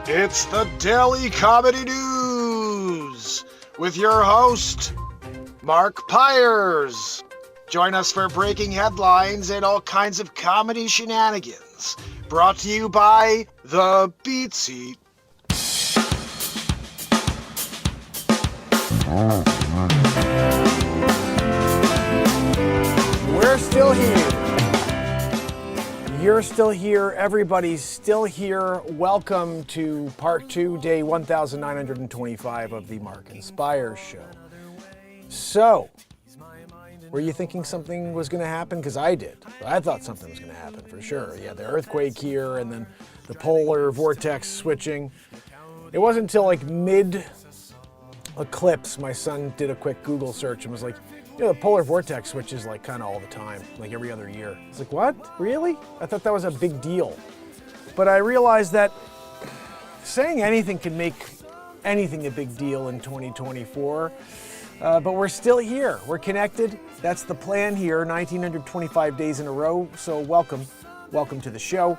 It's the Daily Comedy News with your host, Mark Pires. Join us for breaking headlines and all kinds of comedy shenanigans. Brought to you by The Beat Seat. We're still here. You're still here. Everybody's still here. Welcome to part 2, day 1925 of the MarkinsPires show. So, were you thinking something was going to happen? Because I did. I thought something was going to happen for sure. Yeah, the earthquake here and then the polar vortex switching. It wasn't until like mid-eclipse my son did a quick Google search and was like, you know, the polar vortex switches like kind of all the time, like every other year. It's like, what? Really? I thought that was a big deal. But I realized that saying anything can make anything a big deal in 2024. But we're still here. We're connected. That's the plan here, 1925 days in a row. So welcome to the show.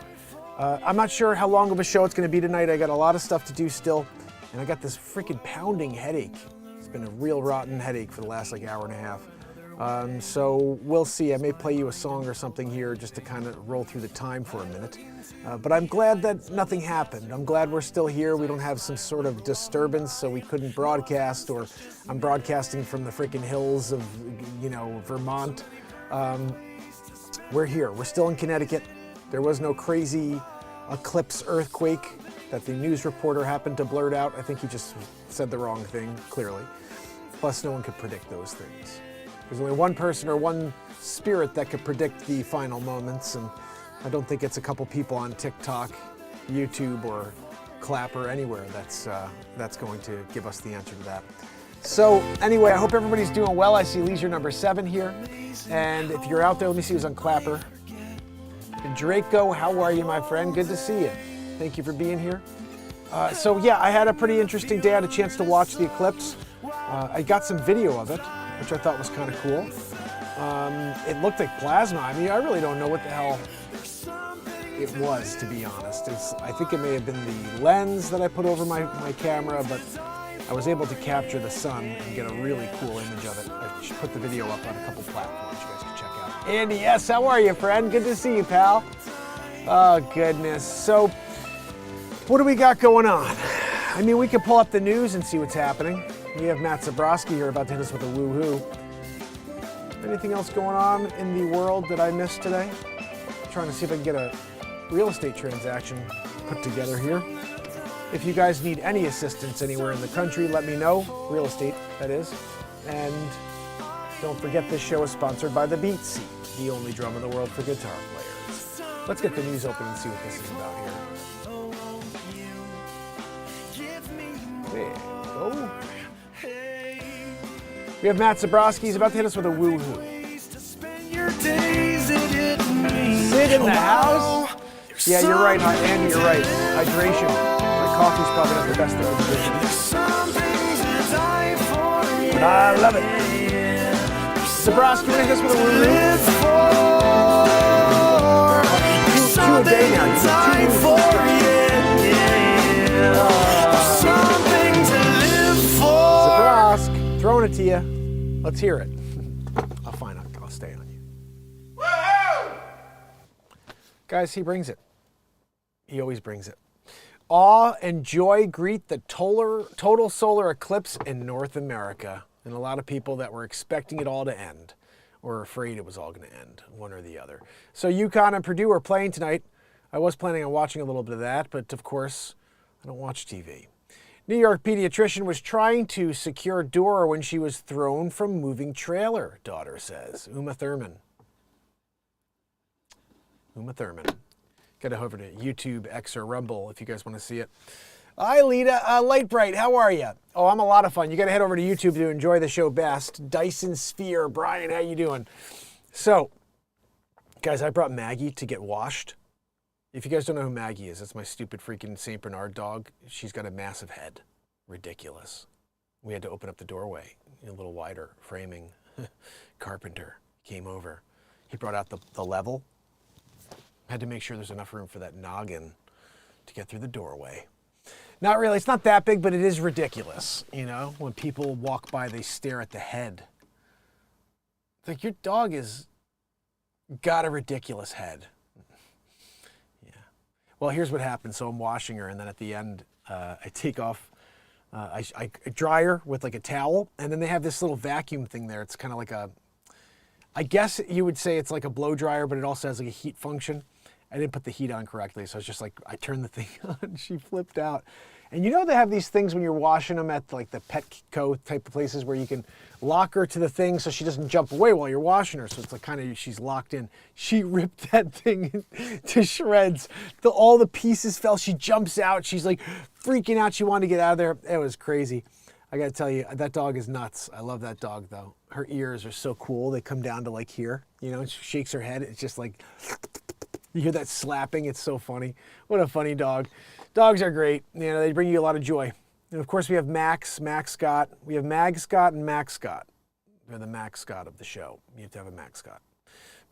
I'm not sure how long of a show it's going to be tonight. I got a lot of stuff to do still. And I got this freaking pounding headache. It's been a real rotten headache for the last like hour and a half. So we'll see. I may play you a song or something here just to kind of roll through the time for a minute. But I'm glad that nothing happened. I'm glad we're still here. We don't have some sort of disturbance, so we couldn't broadcast, or I'm broadcasting from the freaking hills of, Vermont. We're here. We're still in Connecticut. There was no crazy eclipse earthquake that the news reporter happened to blurt out. I think he just said the wrong thing, clearly. Plus, no one could predict those things. There's only one person or one spirit that could predict the final moments, and I don't think it's a couple people on TikTok, YouTube, or Clapper, anywhere that's going to give us the answer to that. So anyway, I hope everybody's doing well. I see leisure number 7 here, and if you're out there, let me see who's on Clapper. Draco, how are you, my friend? Good to see you. Thank you for being here. So yeah, I had a pretty interesting day. I had a chance to watch the eclipse. I got some video of it, which I thought was kind of cool. It looked like plasma. I mean, I really don't know what the hell it was, to be honest. I think it may have been the lens that I put over my camera, but I was able to capture the sun and get a really cool image of it. I should put the video up on a couple platforms you guys can check out. Andy, yes, how are you, friend? Good to see you, pal. Oh, goodness. So, what do we got going on? I mean, we could pull up the news and see what's happening. We have Matt Zabrowski here about to hit us with a woohoo. Anything else going on in the world that I missed today? I'm trying to see if I can get a real estate transaction put together here. If you guys need any assistance anywhere in the country, let me know. Real estate, that is. And don't forget, this show is sponsored by The Beat Seat, the only drum in the world for guitar players. Let's get the news open and see what this is about here. There we go. We have Matt Zabrowski. He's about to hit us with a woohoo. Sit in the house? Yeah, you're right, Andy, you're right. Hydration. My coffee's probably not the best thing in the but I love it. Zabrowski, we're going to hit us with a woohoo. 2 a day now. Zabrowski, throwing it to you. Let's hear it. I'll stay on you. Woo-hoo! Guys, he brings it. He always brings it. Awe and joy greet the total solar eclipse in North America. And a lot of people that were expecting it all to end, or afraid it was all going to end, one or the other. So UConn and Purdue are playing tonight. I was planning on watching a little bit of that, but of course, I don't watch TV. New York pediatrician was trying to secure door when she was thrown from moving trailer, daughter says. Uma Thurman. Get over to YouTube, X, or Rumble if you guys want to see it. Hi, Lita. Light Bright, how are you? Oh, I'm a lot of fun. You got to head over to YouTube to enjoy the show best. Dyson Sphere. Brian, how you doing? So, guys, I brought Maggie to get washed. If you guys don't know who Maggie is, that's my stupid freaking St. Bernard dog. She's got a massive head. Ridiculous. We had to open up the doorway a little wider. Framing. Carpenter came over. He brought out the level. Had to make sure there's enough room for that noggin to get through the doorway. Not really. It's not that big, but it is ridiculous. You know, when people walk by, they stare at the head. It's like, your dog has got a ridiculous head. Yeah. Well, here's what happens. So I'm washing her, and then at the end, I take off, I dry her with like a towel, and then they have this little vacuum thing there. It's kind of like I guess you would say it's like a blow dryer, but it also has like a heat function. I didn't put the heat on correctly, so I was just like, I turned the thing on, she flipped out. And you know they have these things when you're washing them at like the Petco type of places where you can lock her to the thing so she doesn't jump away while you're washing her. So it's like kind of, she's locked in. She ripped that thing to shreds. All the pieces fell. She jumps out. She's like freaking out. She wanted to get out of there. It was crazy. I got to tell you, that dog is nuts. I love that dog though. Her ears are so cool. They come down to like here, you know, and she shakes her head. It's just like, you hear that slapping. It's so funny. What a funny dog. Dogs are great. You know, they bring you a lot of joy. And of course we have Max Scott. We have Mag Scott and Max Scott. They're the Max Scott of the show. You have to have a Max Scott.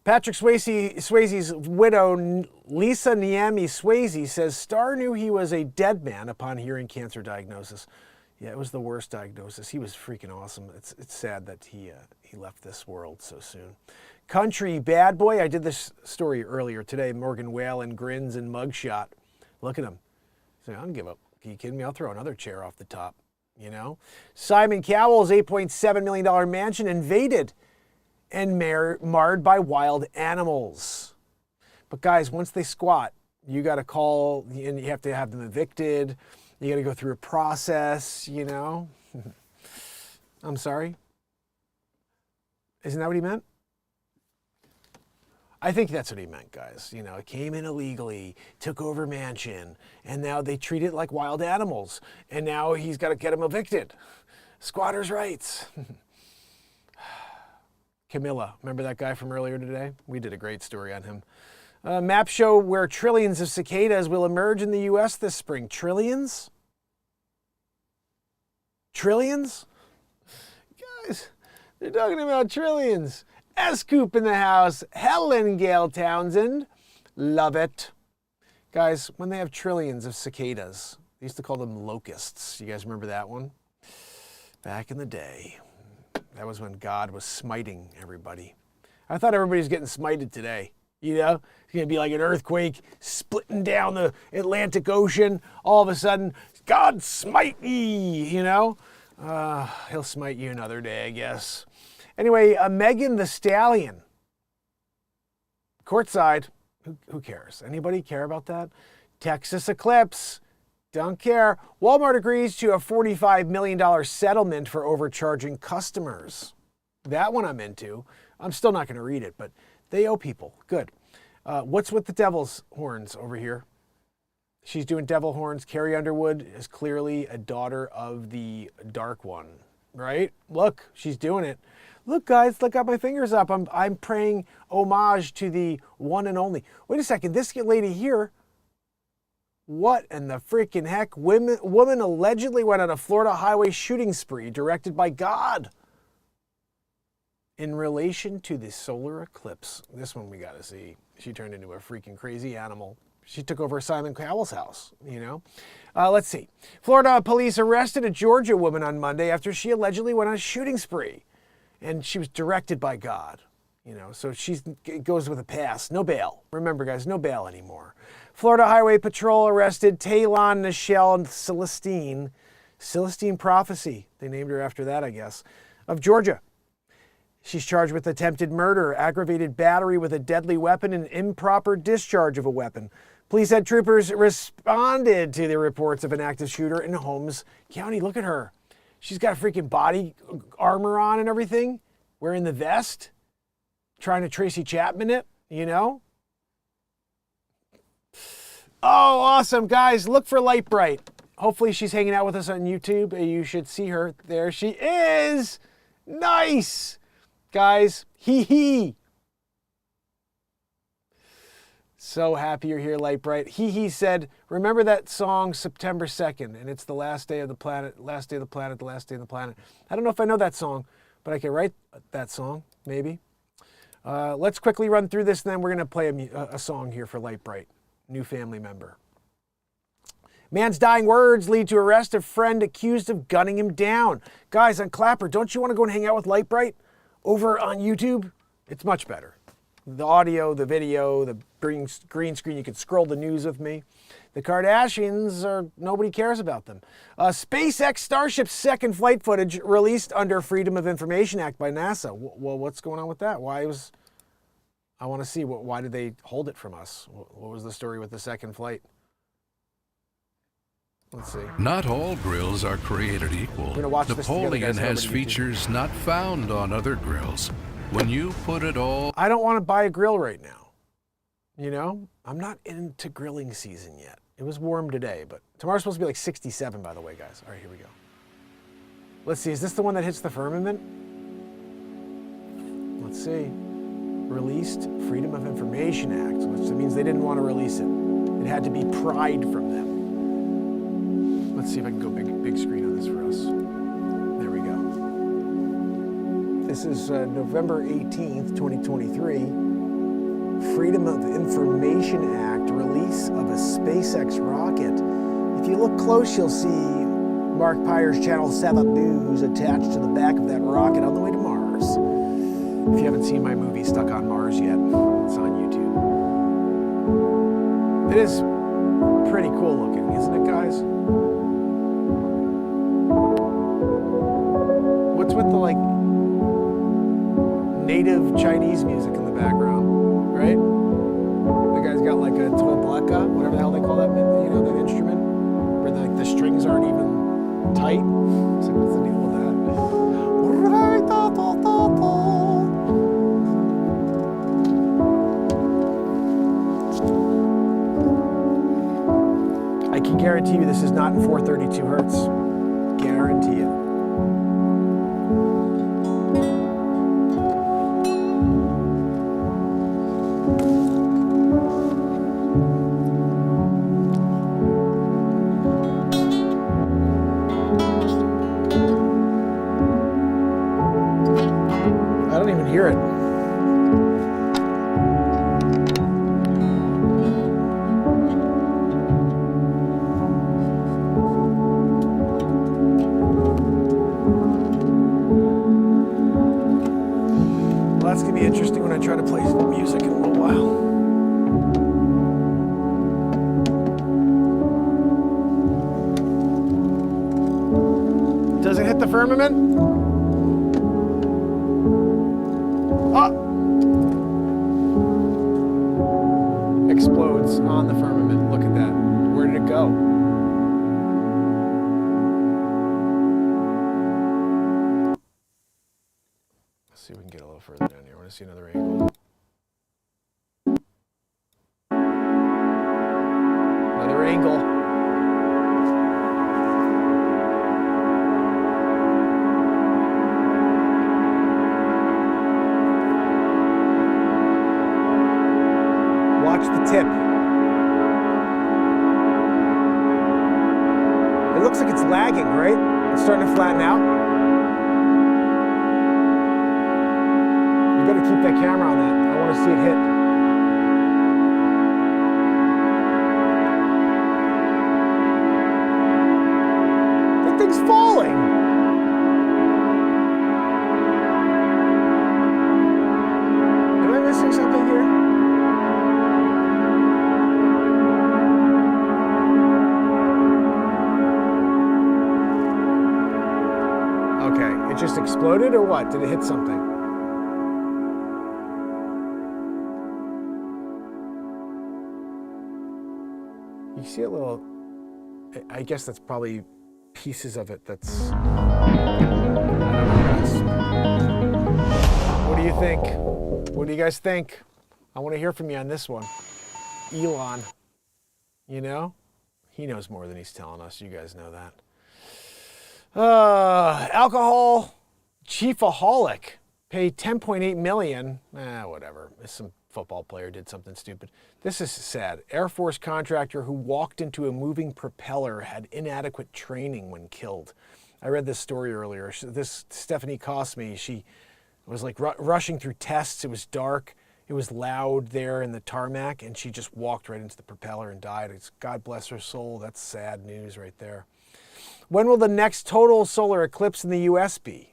Patrick Swayze's widow, Lisa Niemi Swayze, says Starr knew he was a dead man upon hearing cancer diagnosis. Yeah, it was the worst diagnosis. He was freaking awesome. It's sad that he left this world so soon. Country bad boy. I did this story earlier today. Morgan Wallen grins and mugshot. Look at him. So I don't give up. Are you kidding me? I'll throw another chair off the top. You know. Simon Cowell's $8.7 million mansion invaded and marred by wild animals. But guys, once they squat, you got to call and you have to have them evicted. You got to go through a process, you know. I'm sorry. Isn't that what he meant? I think that's what he meant, guys. You know, it came in illegally, took over mansion, and now they treat it like wild animals. And now he's got to get them evicted. Squatters' rights. Camilla, remember that guy from earlier today? We did a great story on him. Maps show where trillions of cicadas will emerge in the U.S. this spring. Trillions? Trillions? Guys, they're talking about trillions. S-Coop in the house. Helen Gale Townsend. Love it. Guys, when they have trillions of cicadas, they used to call them locusts. You guys remember that one? Back in the day. That was when God was smiting everybody. I thought everybody was getting smited today. You know, it's going to be like an earthquake splitting down the Atlantic Ocean. All of a sudden, God smite ye, you know. He'll smite you another day, I guess. Anyway, Megan Thee Stallion. Courtside. Who cares? Anybody care about that? Texas Eclipse. Don't care. Walmart agrees to a $45 million settlement for overcharging customers. That one I'm into. I'm still not going to read it, but they owe people. Good. What's with the devil's horns over here? She's doing devil horns. Carrie Underwood is clearly a daughter of the Dark One, right? Look, she's doing it. Look, guys, look, got my fingers up. I'm paying homage to the one and only. Wait a second. This lady here, what in the freaking heck? Woman allegedly went on a Florida highway shooting spree directed by God in relation to the solar eclipse. This one we got to see. She turned into a freaking crazy animal. She took over Simon Cowell's house, you know. Let's see. Florida police arrested a Georgia woman on Monday after she allegedly went on a shooting spree. And she was directed by God, you know, so it goes with a pass. No bail. Remember, guys, no bail anymore. Florida Highway Patrol arrested Taylon Nichelle Celestine. Celestine Prophecy. They named her after that, I guess. Of Georgia. She's charged with attempted murder, aggravated battery with a deadly weapon, and improper discharge of a weapon. Police said troopers responded to the reports of an active shooter in Holmes County. Look at her. She's got freaking body armor on and everything, wearing the vest, trying to Tracy Chapman it, you know? Oh, awesome, guys. Look for Light Bright. Hopefully she's hanging out with us on YouTube. You should see her. There she is. Nice. Guys, hee. So happy you're here, Light Bright. He said, remember that song, September 2nd, and it's the last day of the planet, last day of the planet, the last day of the planet. I don't know if I know that song, but I can write that song, maybe. Let's quickly run through this, and then we're going to play a song here for Light Bright, new family member. Man's dying words lead to arrest of friend accused of gunning him down. Guys, on Clapper, don't you want to go and hang out with Lightbright over on YouTube? It's much better. The audio, the video, the green screen, you can scroll the news with me. The Kardashians, nobody cares about them. SpaceX Starship's second flight footage released under Freedom of Information Act by NASA. Well, what's going on with that? I want to see, why did they hold it from us? What was the story with the second flight? Let's see. Not all grills are created equal. Napoleon has features not found on other grills. When you put it all... I don't want to buy a grill right now. You know, I'm not into grilling season yet. It was warm today, but tomorrow's supposed to be like 67, by the way, guys. All right, here we go. Let's see, is this the one that hits the firmament? Let's see. Released Freedom of Information Act, which means they didn't want to release it. It had to be pried from them. Let's see if I can go big screen on this for us. There we go. This is November 18th, 2023. Freedom of Information Act, release of a SpaceX rocket. If you look close, you'll see Mark Pires Channel 7 News attached to the back of that rocket on the way to Mars. If you haven't seen my movie Stuck on Mars yet, it's on YouTube. It is pretty cool looking, isn't it, guys? What's with the, like, native Chinese music in the background, right? The guy's got like a tuableka, whatever the hell they call that, you know, that instrument, where the strings aren't even tight. So what's the deal with that? I can guarantee you this is not in 432 hertz. Guarantee it. I don't even hear it. Well, that's going to be interesting when I try to play music in a little while. Does it hit the firmament? Explodes on the firmament. Look at that. Where did it go? Let's see if we can get a little further down here. I want to see another angle. Another angle. Watch the tip. It looks like it's lagging, right? It's starting to flatten out. You better keep that camera on that. I want to see it hit. That thing's falling. Am I missing something here? Okay, it just exploded or what? Did it hit something? You see a little, I guess that's probably pieces of it that's, what do you think? What do you guys think? I want to hear from you on this one. Elon, you know? He knows more than he's telling us. You guys know that. Alcohol chiefaholic paid $10.8 million. Whatever. Some football player did something stupid. This is sad. Air Force contractor who walked into a moving propeller had inadequate training when killed. I read this story earlier. This Stephanie Cosme, she was like rushing through tests. It was dark. it was loud there in the tarmac, and she just walked right into the propeller and died. God bless her soul. That's sad news right there. When will the next total solar eclipse in the U.S. be?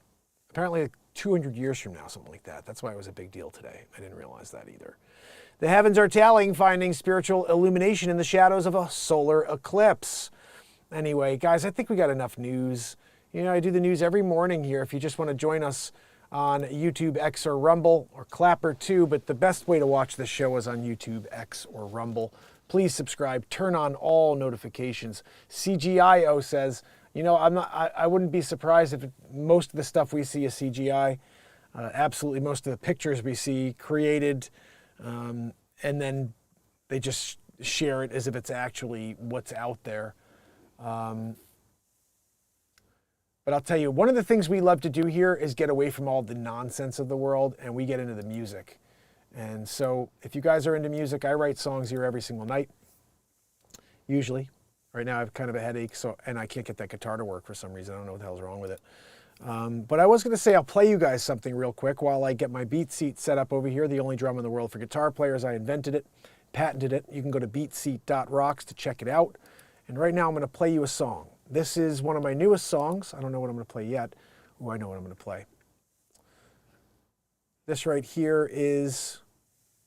Apparently 200 years from now, something like that. That's why it was a big deal today. I didn't realize that either. The heavens are tallying, finding spiritual illumination in the shadows of a solar eclipse. Anyway, guys, I think we got enough news. You know, I do the news every morning here if you just want to join us on YouTube, X, or Rumble, or Clapper too, but the best way to watch this show is on YouTube, X, or Rumble. Please subscribe, turn on all notifications. CGIO says, you know, I wouldn't be surprised if most of the stuff we see is CGI. Absolutely, most of the pictures we see created, and then they just share it as if it's actually what's out there. But I'll tell you, one of the things we love to do here is get away from all the nonsense of the world, and we get into the music. And so if you guys are into music, I write songs here every single night, usually. Right now I have kind of a headache, and I can't get that guitar to work for some reason. I don't know what the hell's wrong with it. But I was going to say I'll play you guys something real quick while I get my beat seat set up over here, the only drum in the world for guitar players. I invented it, patented it. You can go to beatseat.rocks to check it out. And right now I'm going to play you a song. This is one of my newest songs. I don't know what I'm going to play yet. Oh, I know what I'm going to play. This right here is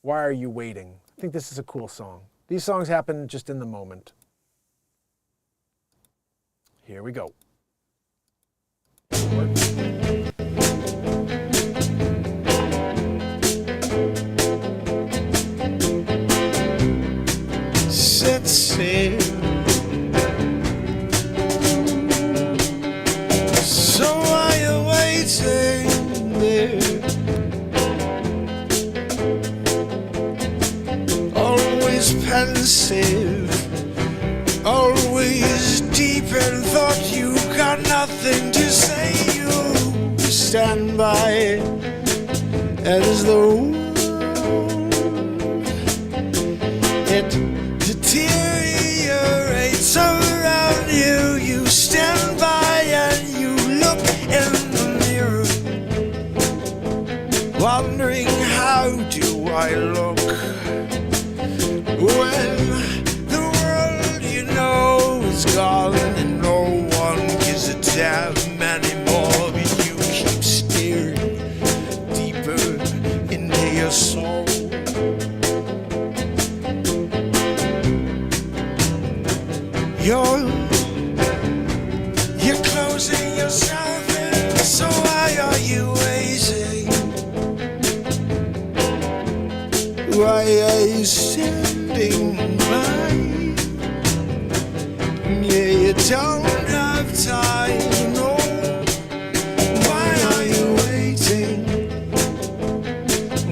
Why Are You Waiting? I think this is a cool song. These songs happen just in the moment. Here we go. Set sail. So are you waiting there? Always pensive, always deep in thought. You got nothing to say. You stand by as though it deteriorates around you. You stand by and you look in the mirror, wondering how do I look when the world you know is gone and no one gives a damn anymore. But you keep staring deeper into your soul. You're closing yourself in, so why are you waiting? Why are you standing by? Yeah, you don't have time, no. Why are you waiting?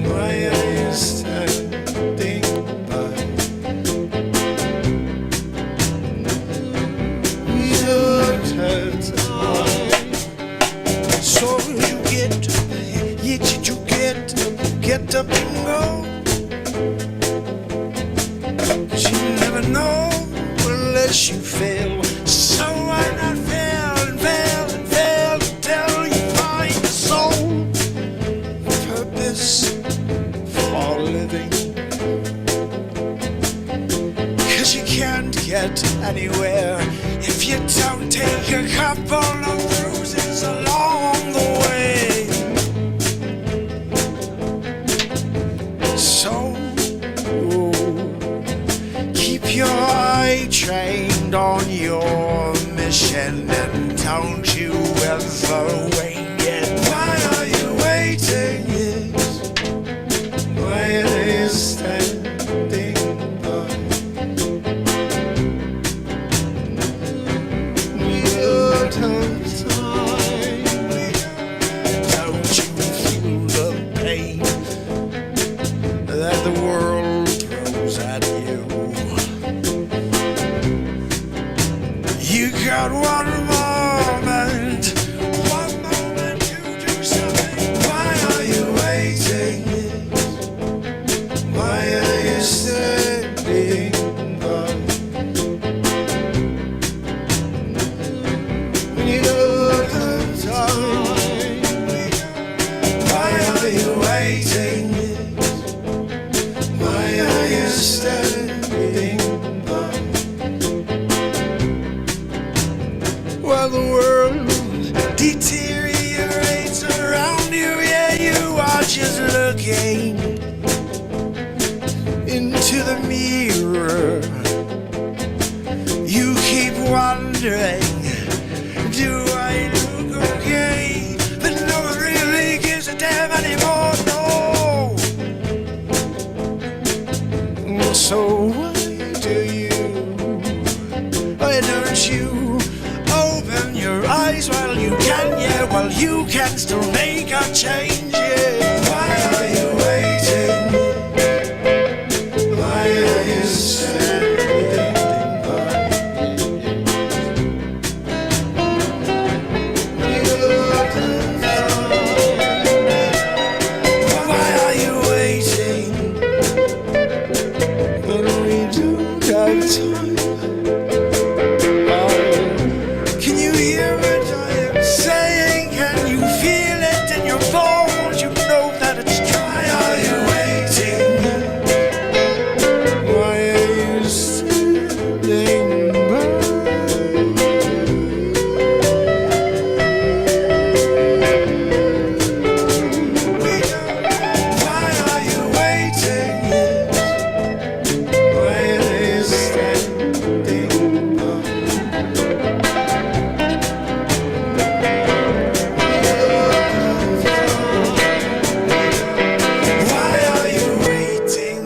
Why are you standing by? So you get up and go. 'Cause you never know unless you fail. So why not fail and fail and fail until you find the soul purpose for living? 'Cause you can't get anywhere if you don't take a couple of bruises along the way. So keep your eye trained on your mission and don't you ever wait yet. Why are you waiting? Yes. Why are you standing by? Don't you feel the pain that the world throws at you? You got one moment to do something. Why are you waiting? Why are you standing by? When you don't have time, why are you waiting? standing by while the world deteriorates around you? Yeah, you are just looking into the mirror. You keep wondering, do I look okay? But no one really gives a damn anymore, no. So why don't you open your eyes while you can? Yeah, while you can still make a change. Yeah. Why are you waiting? Why are you standing by? Why are you waiting when we don't have time? Can you hear what I am saying? Can you feel it in your bones? You know that it's dry. Are you waiting? Why are you standing by? Why are you waiting? Why are you standing by? Why are you waiting?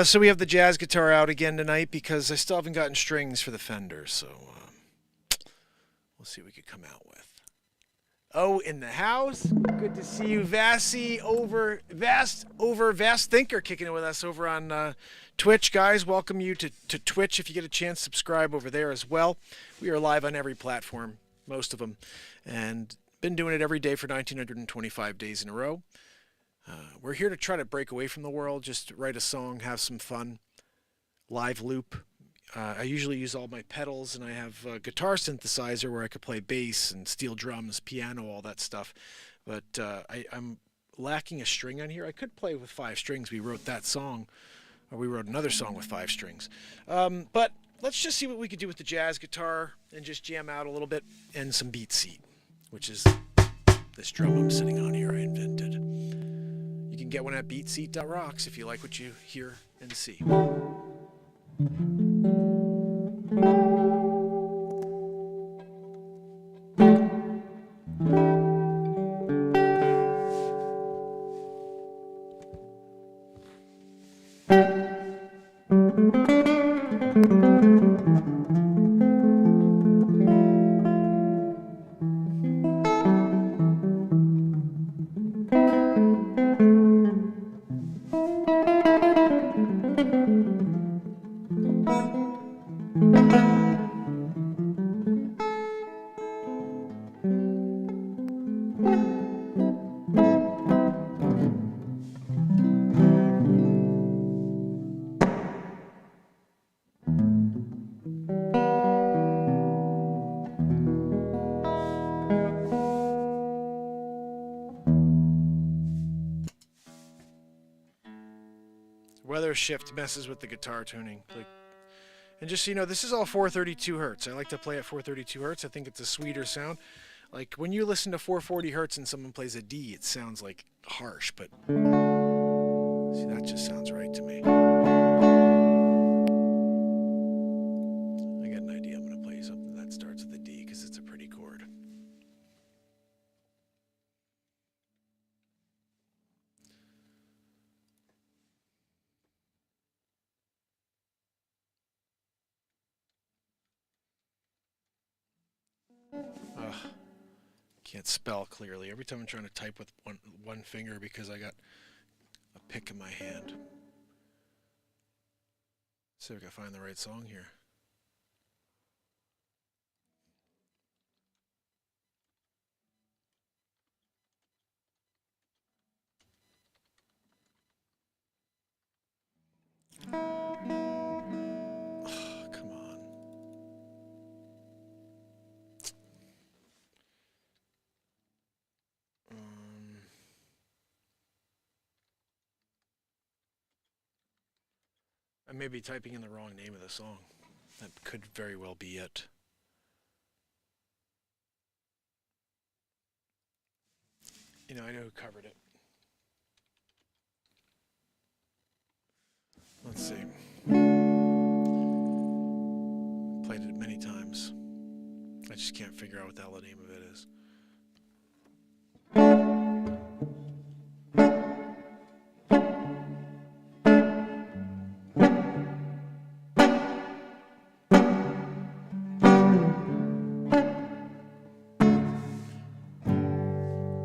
So we have the jazz guitar out again tonight because I still haven't gotten strings for the Fender, so we'll see what we could come out with. Oh, in the house. Good to see you, Vast Thinker, kicking it with us over on Twitch, guys. Welcome you to Twitch. If you get a chance, subscribe over there as well. We are live on every platform, most of them, and been doing it every day for 1,925 days in a row. We're here to try to break away from the world, just write a song, have some fun, live loop. I usually use all my pedals, and I have a guitar synthesizer where I could play bass and steel drums, piano, all that stuff. But I'm lacking a string on here. I could play with 5 strings. We wrote that song, or we wrote another song with 5 strings. But let's just see what we could do with the jazz guitar and just jam out a little bit, and some beat seat, which is this drum I'm sitting on here I invented. You can get one at beatseat.rocks if you like what you hear and see. Weather shift messes with the guitar tuning. And just so you know, this is all 432 hertz. I like to play at 432 hertz. I think it's a sweeter sound. Like when you listen to 440 hertz and someone plays a D, it sounds like harsh, but see, that just sounds right to me. I got an idea. I'm going to play something that starts with a D because it's a pretty chord. Ugh. Can't spell clearly. Every time I'm trying to type with one finger because I got a pick in my hand. See if I can find the right song here. I may be typing in the wrong name of the song. That could very well be it. You know, I know who covered it. Let's see. Played it many times. I just can't figure out what the hell the name of it is.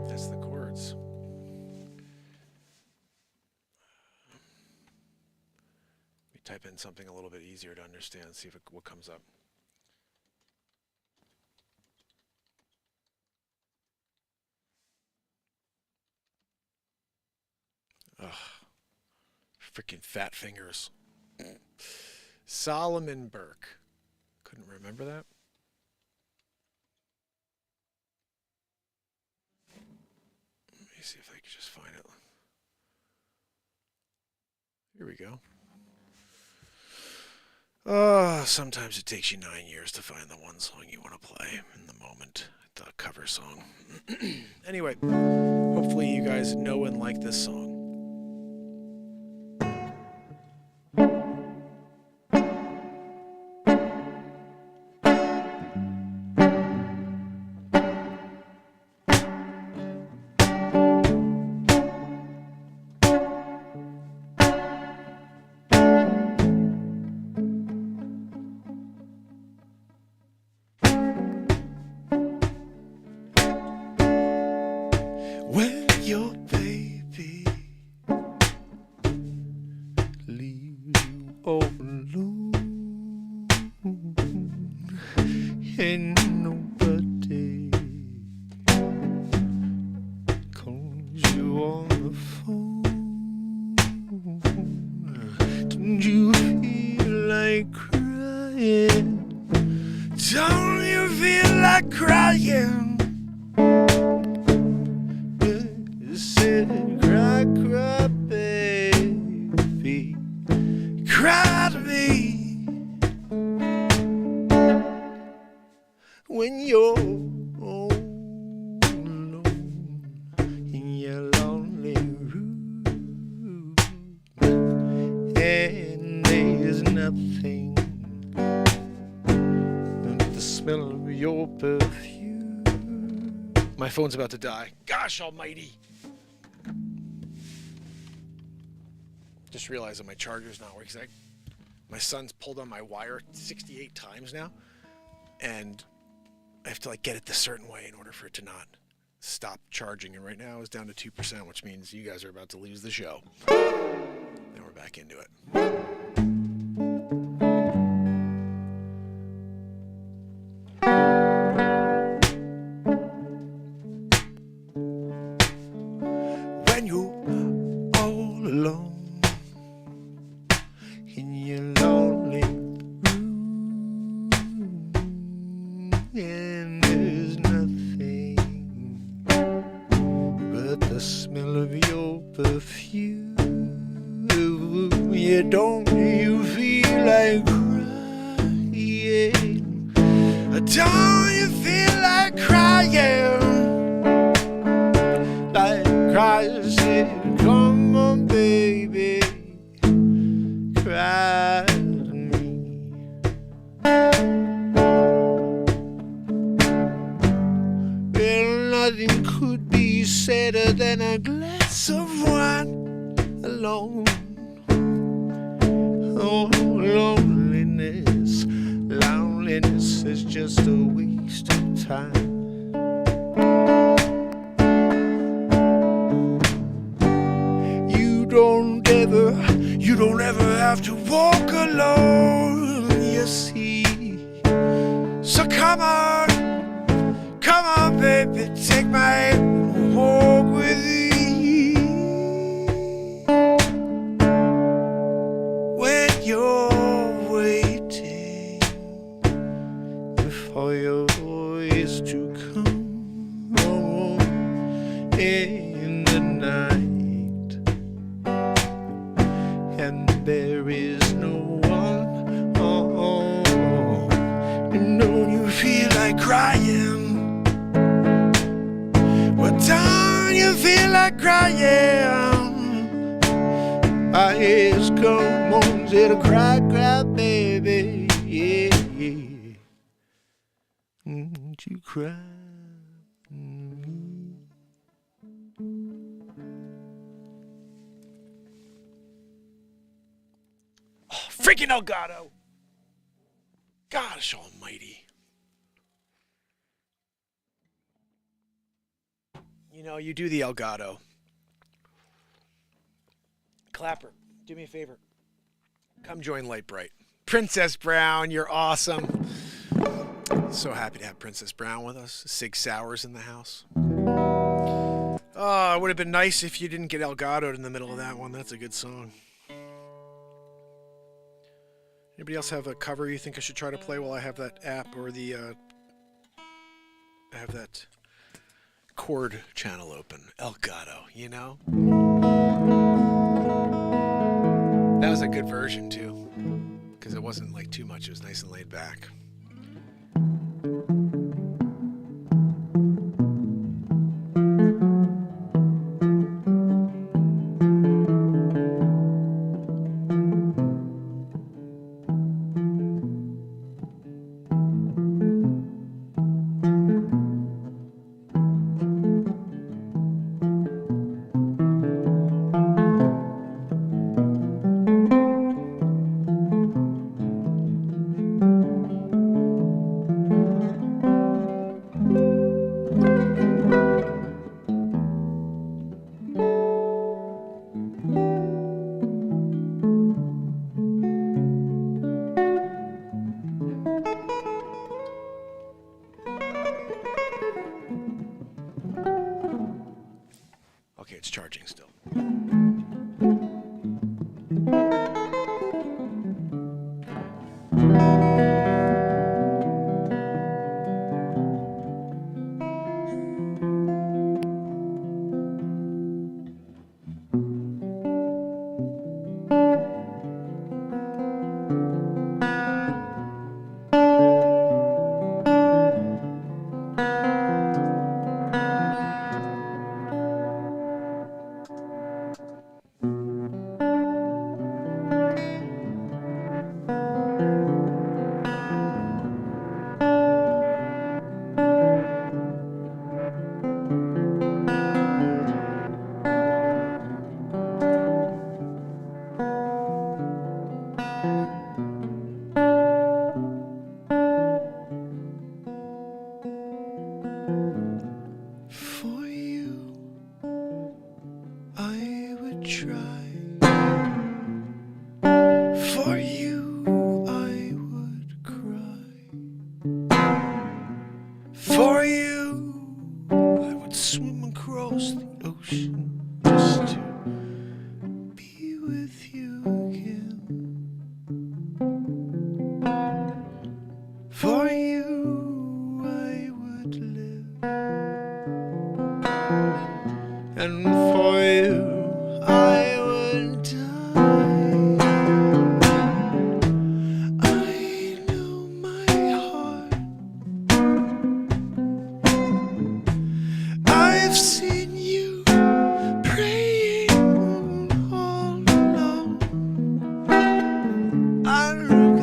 That's the chords. Let me type in something a little bit easier to understand, see if what comes up. Ugh. Freaking fat fingers. Solomon Burke. Couldn't remember that. Let me see if I can just find it. Here we go. Sometimes it takes you 9 years to find the one song you want to play in the moment. The cover song. Anyway, hopefully you guys know and like this song. When your baby leaves you all alone and nobody calls you on the phone, don't you feel like crying? Don't you feel like crying? Cry, cry, baby, cry to me when you're all alone in your lonely room, and there's nothing but the smell of your perfume. My phone's about to die. Gosh almighty. Just realized that my charger's not working. My son's pulled on my wire 68 times now, and I have to get it the certain way in order for it to not stop charging. And right now it's down to 2%, which means you guys are about to lose the show. Now we're back into it. When you're all alone in your lonely room, and there's nothing but the smell of your perfume, don't you feel like crying? Don't you feel like crying? Like Christ said, come on baby, cry to me. Well, nothing could be sadder than a glass of wine alone. Oh, loneliness, loneliness is just a waste of time. You don't ever have to walk alone, you see. So come on, baby, take my hand and walk with me. When you're waiting for your voice to come in the night, and there is no like crying? What time you feel like crying? I is come on, say to cry, cry, baby. Yeah, yeah. Won't you cry? Oh, freaking Elgato! Gosh almighty. You know, you do the Elgato. Clapper, do me a favor. Come join Light Bright. Princess Brown, you're awesome. So happy to have Princess Brown with us. Sig Sauer's in the house. Oh, it would have been nice if you didn't get Elgatoed in the middle of that one. That's a good song. Anybody else have a cover you think I should try to play while I have that app or the I have that chord channel open? Elgato, you know? That was a good version too, because it wasn't like too much. It was nice and laid back. Okay, it's charging still. For you, I would try. For you, I would cry. For you, I would swim across the ocean just to be with you again. For you, I would live. And for you, I would die. I know my heart. I've seen you praying all alone.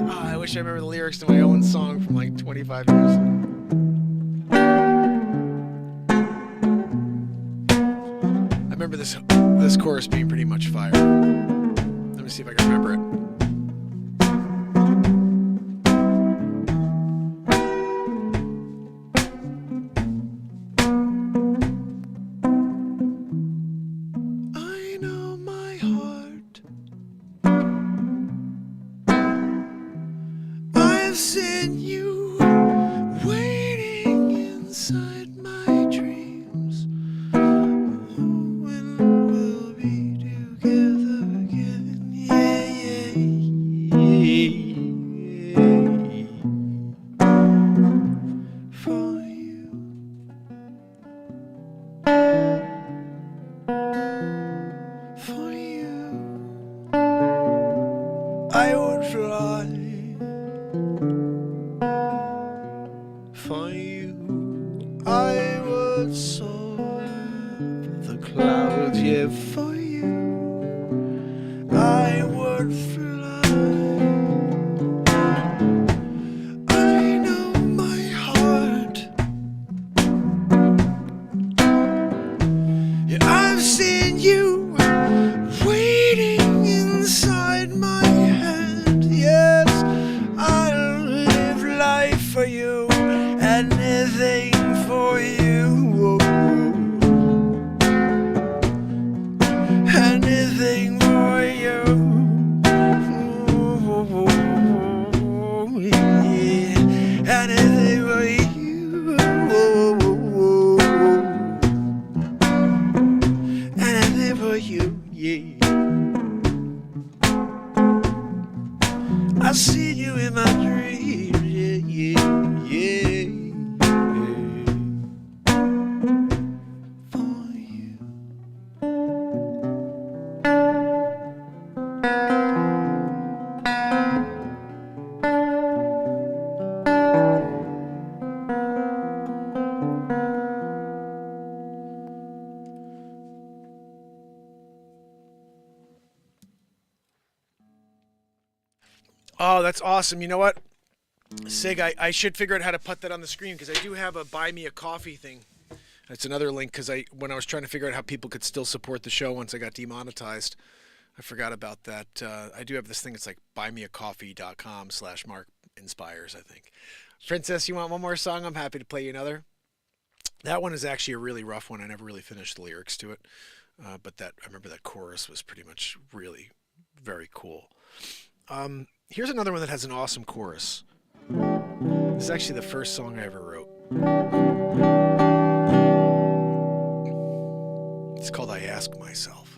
I wish I remember the lyrics to my own song from like 25 years ago. I remember this chorus being pretty much fire. Let me see if I can remember it. I know my heart. I've seen you waiting inside my dreams. When we'll be together again, yeah, yeah, yeah. For you, for you, I would fly. For if for you I would fly. I know my heart. Yeah, I've seen you waiting inside my head. Yes, I'll live life for you, anything for you, anything for you, yeah, anything for you, anything for you, yeah. I see you in my dreams, yeah, yeah, yeah, for you. Oh, that's awesome. You know what, Sig, I should figure out how to put that on the screen because I do have a buy me a coffee thing. That's another link because when I was trying to figure out how people could still support the show once I got demonetized, I forgot about that. I do have this thing. It's like buymeacoffee.com/MarkinsPires, I think. Princess, you want one more song? I'm happy to play you another. That one is actually a really rough one. I never really finished the lyrics to it. But I remember that chorus was pretty much really very cool. Here's another one that has an awesome chorus. This is actually the first song I ever wrote. It's called I Ask Myself.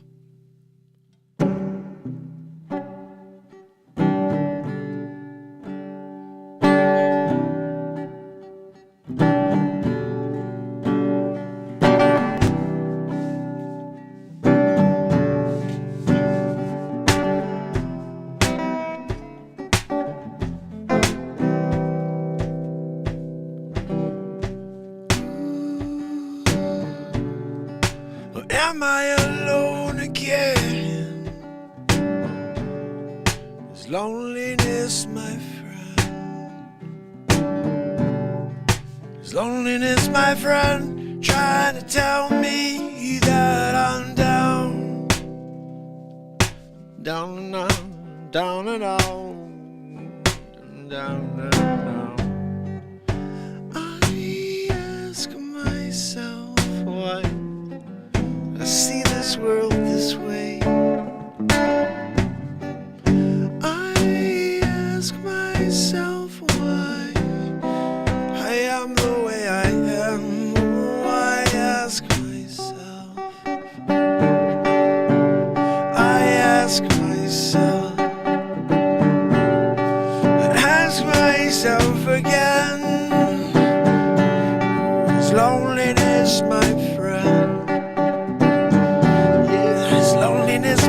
Am I alone again? Is loneliness my friend? Is loneliness my friend? Trying to tell me that I'm down, down and down, down and down, down and down. I ask myself why I see this world this way. I ask myself why I am the way I am. Oh, I ask myself. I ask myself. I ask myself again. Is loneliness my friend?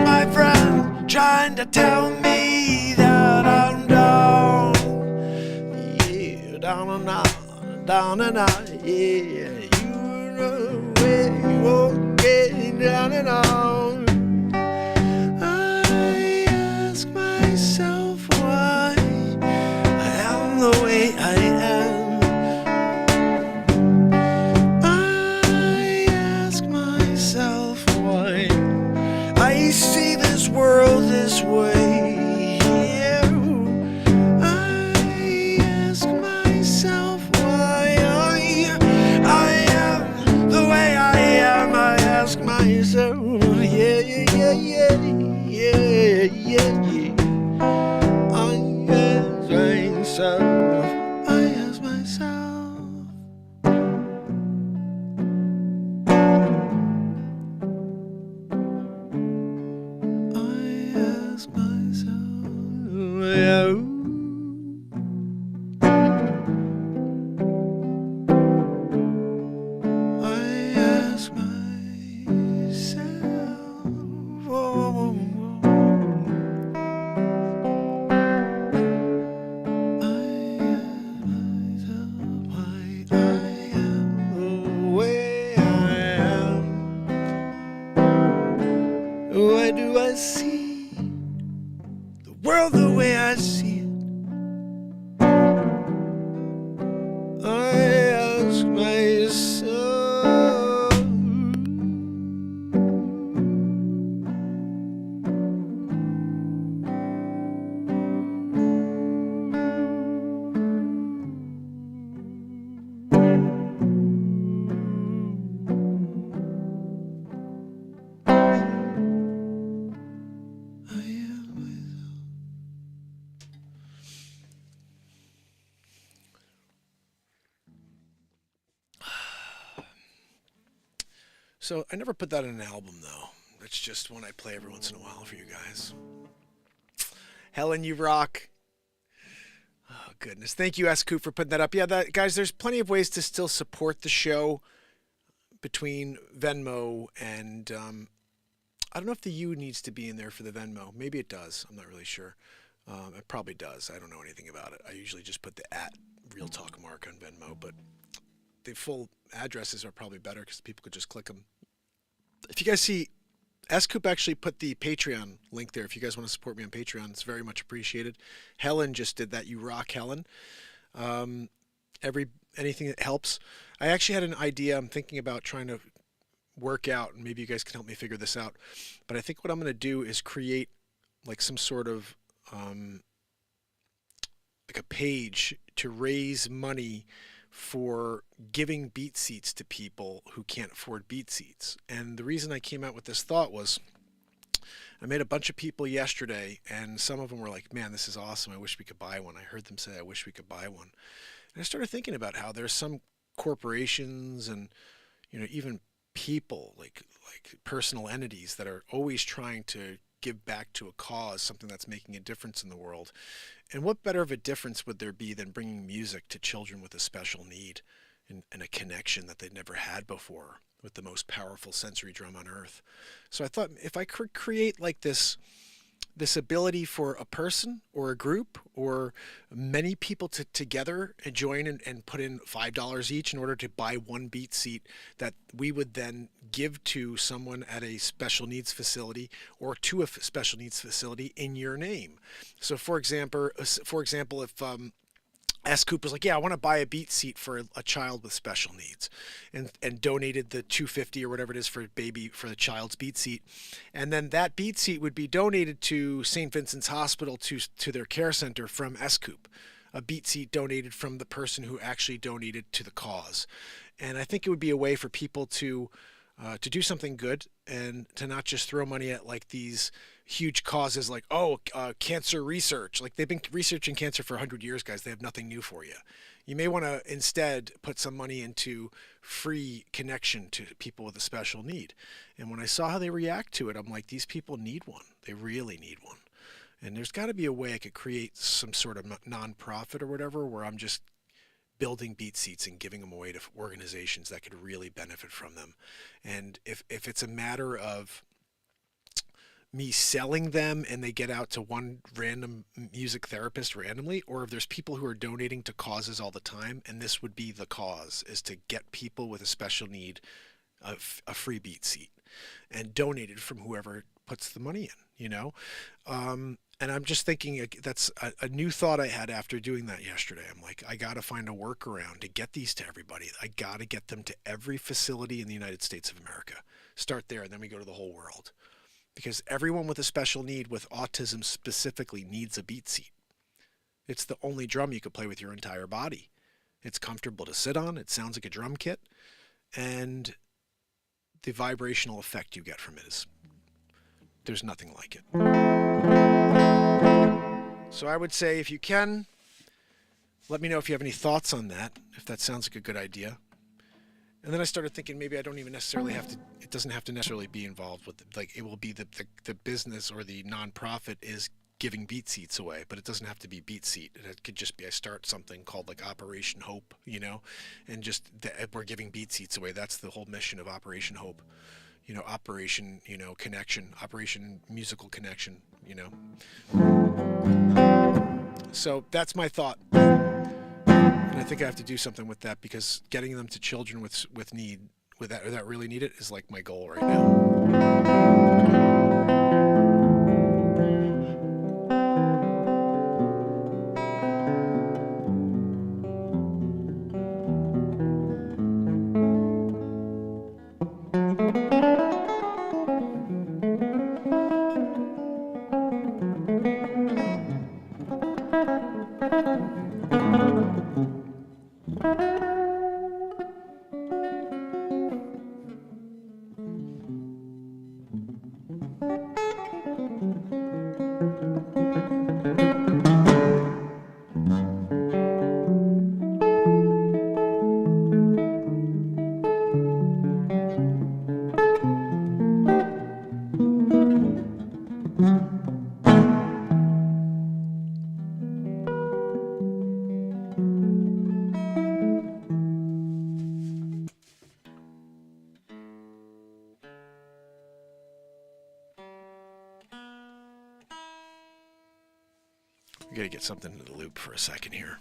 My friend, trying to tell me that I'm down, yeah, down and out, down and out, yeah, you know where you won't get down and out. I ask myself why I am the way I am. I ask myself why I see this world this way. Yeah. I ask myself why I am the way I am. I ask myself, yeah, yeah, yeah, yeah, yeah, yeah. I ask myself, I ask myself. Ask myself, yeah. I ask myself, oh, I way I see it. I ask myself, So I never put that in an album, though. That's just one I play every once in a while for you guys. Helen, you rock. Oh, goodness. Thank you, S. Coop, for putting that up. Yeah, guys, there's plenty of ways to still support the show between Venmo and I don't know if the U needs to be in there for the Venmo. Maybe it does. I'm not really sure. It probably does. I don't know anything about it. I usually just put the @Real Talk Mark on Venmo, but the full addresses are probably better because people could just click them. If you guys see, S-Coop actually put the Patreon link there. If you guys want to support me on Patreon, it's very much appreciated. Helen just did that. You rock, Helen. Anything that helps. I actually had an idea. I'm thinking about trying to work out, and maybe you guys can help me figure this out. But I think what I'm going to do is create like some sort of like a page to raise money for giving beat seats to people who can't afford beat seats. And the reason I came out with this thought was I met a bunch of people yesterday, and some of them were like, man, this is awesome. I wish we could buy one. I heard them say, I wish we could buy one. And I started thinking about how there's some corporations and, even people like personal entities that are always trying to give back to a cause, something that's making a difference in the world. And what better of a difference would there be than bringing music to children with a special need and a connection that they'd never had before with the most powerful sensory drum on earth? So I thought if I could create like this ability for a person or a group or many people to together and join and put in $5 each in order to buy one beat seat that we would then give to someone at a special needs facility or to a special needs facility in your name. So for example, if S-Coop was like, yeah, I want to buy a beat seat for a child with special needs and donated the $250 or whatever it is for the child's beat seat. And then that beat seat would be donated to St. Vincent's Hospital to their care center from S-Coop, a beat seat donated from the person who actually donated to the cause. And I think it would be a way for people to do something good and to not just throw money at like these huge causes like, cancer research. Like they've been researching cancer for 100 years, guys. They have nothing new for you. You may want to instead put some money into free connection to people with a special need. And when I saw how they react to it, I'm like, these people need one. They really need one. And there's got to be a way I could create some sort of nonprofit or whatever where I'm just building beat seats and giving them away to organizations that could really benefit from them. And if it's a matter of me selling them and they get out to one random music therapist randomly, or if there's people who are donating to causes all the time, and this would be the cause, is to get people with a special need a free beat seat and donated from whoever puts the money in, and I'm just thinking that's a new thought I had after doing that yesterday. I'm like, I got to find a workaround to get these to everybody. I got to get them to every facility in the United States of America. Start there, and then we go to the whole world. Because everyone with a special need, with autism specifically, needs a beat seat. It's the only drum you could play with your entire body. It's comfortable to sit on. It sounds like a drum kit. And the vibrational effect you get from it is, there's nothing like it. So I would say, if you can, let me know if you have any thoughts on that, if that sounds like a good idea. And then I started thinking maybe I don't even necessarily have to, it doesn't have to necessarily be involved with, it will be the business or the nonprofit is giving beat seats away, but it doesn't have to be beat seat. It could just be I start something called like Operation Hope, and just we're giving beat seats away. That's the whole mission of Operation Hope, Operation, Connection, Operation Musical Connection, So that's my thought. And I think I have to do something with that because getting them to children with need, that really need it, is like my goal right now. We gotta get something into the loop for a second here.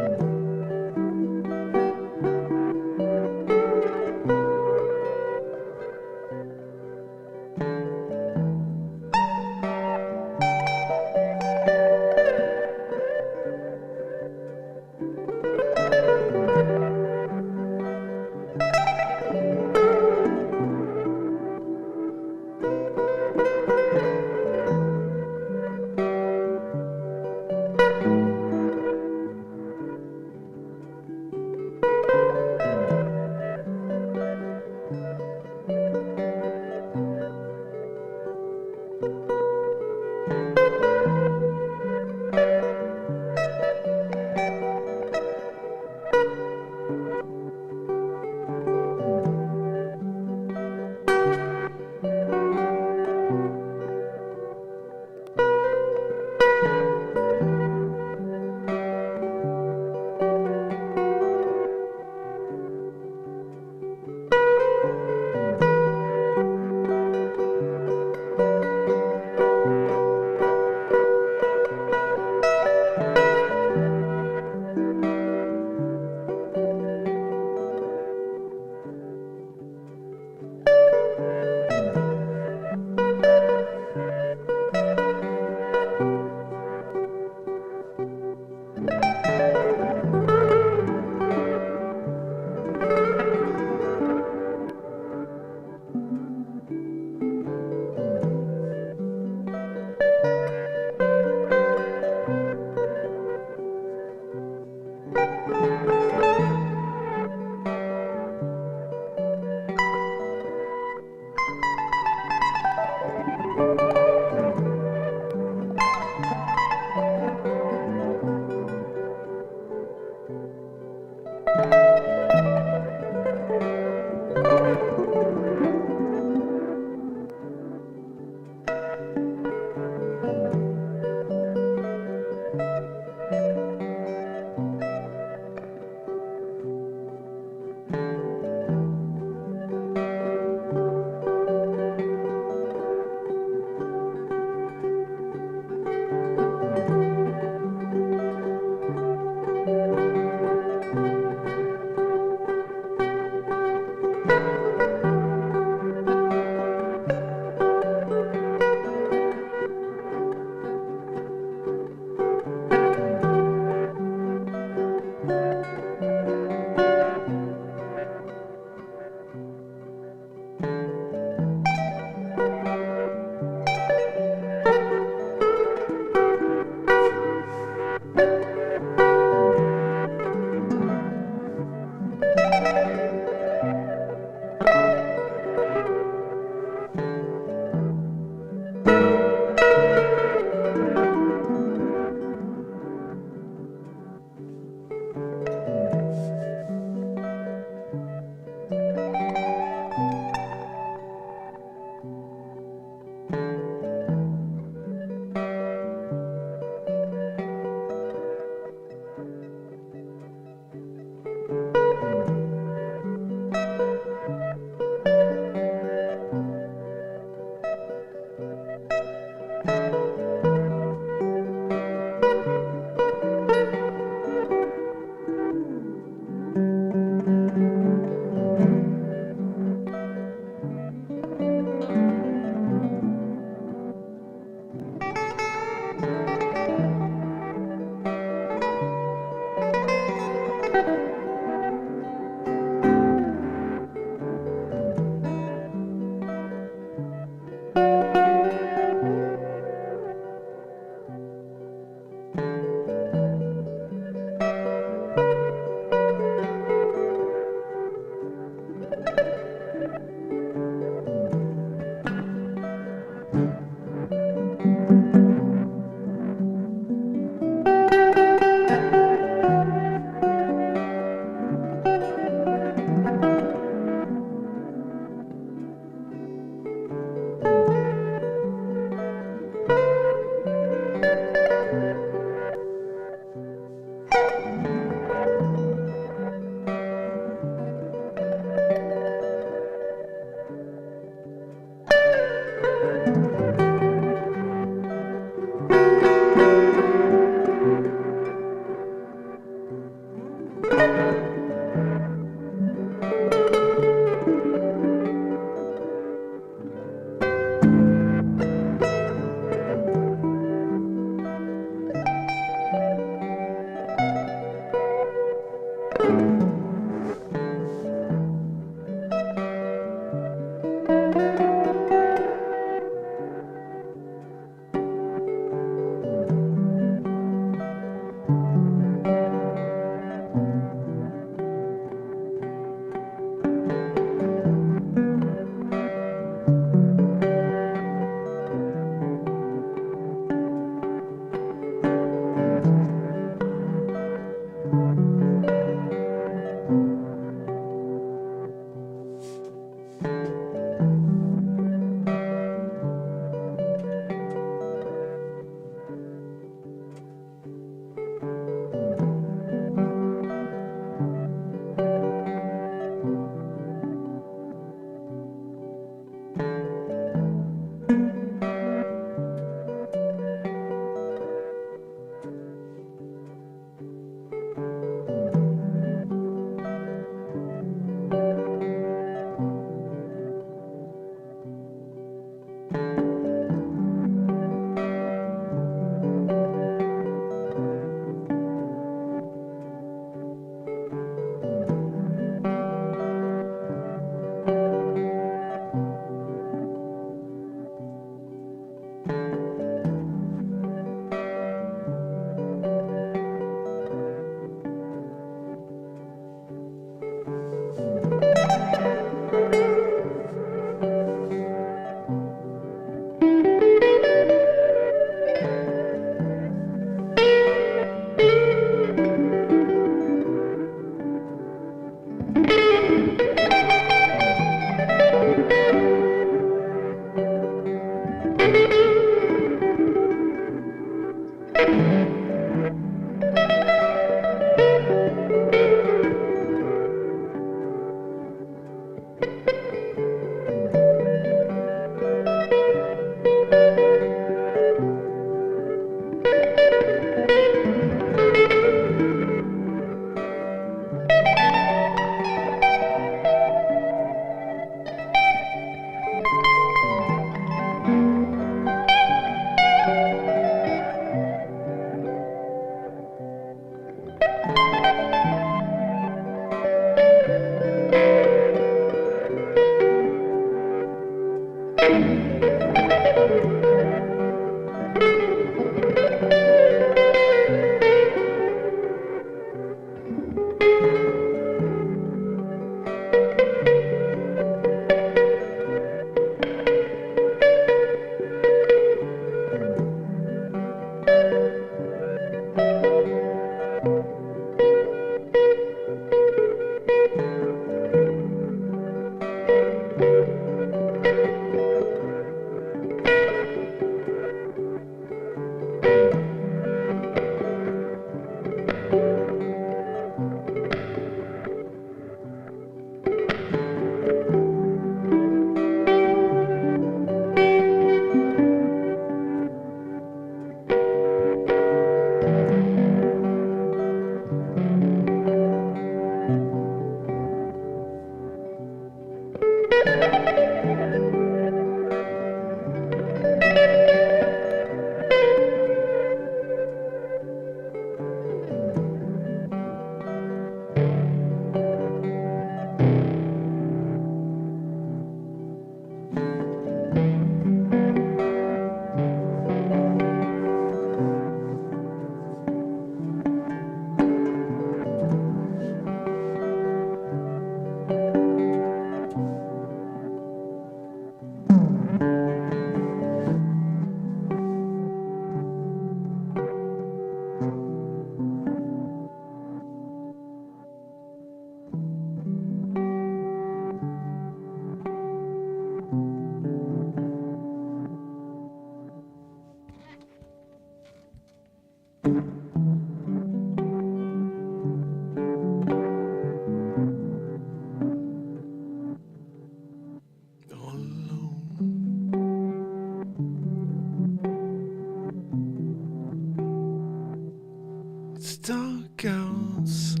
dark outside.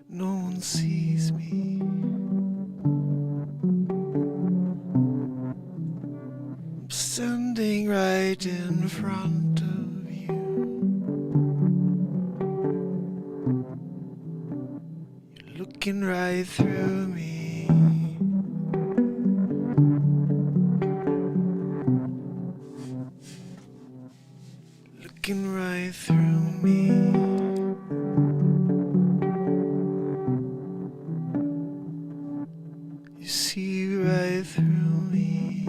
No one sees me. I'm standing right in front of you. You're looking right through me. Looking right through me. You see right through me.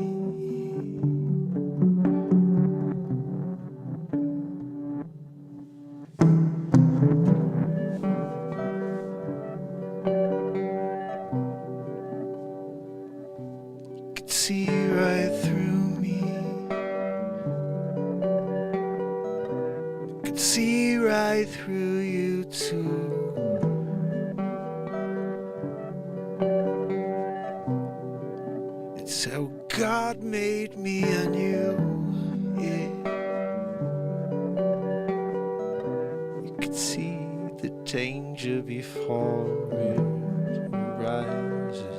You can see right through me. You can see right through you too. It's how God made me and you, yeah. You can see the danger before it rises.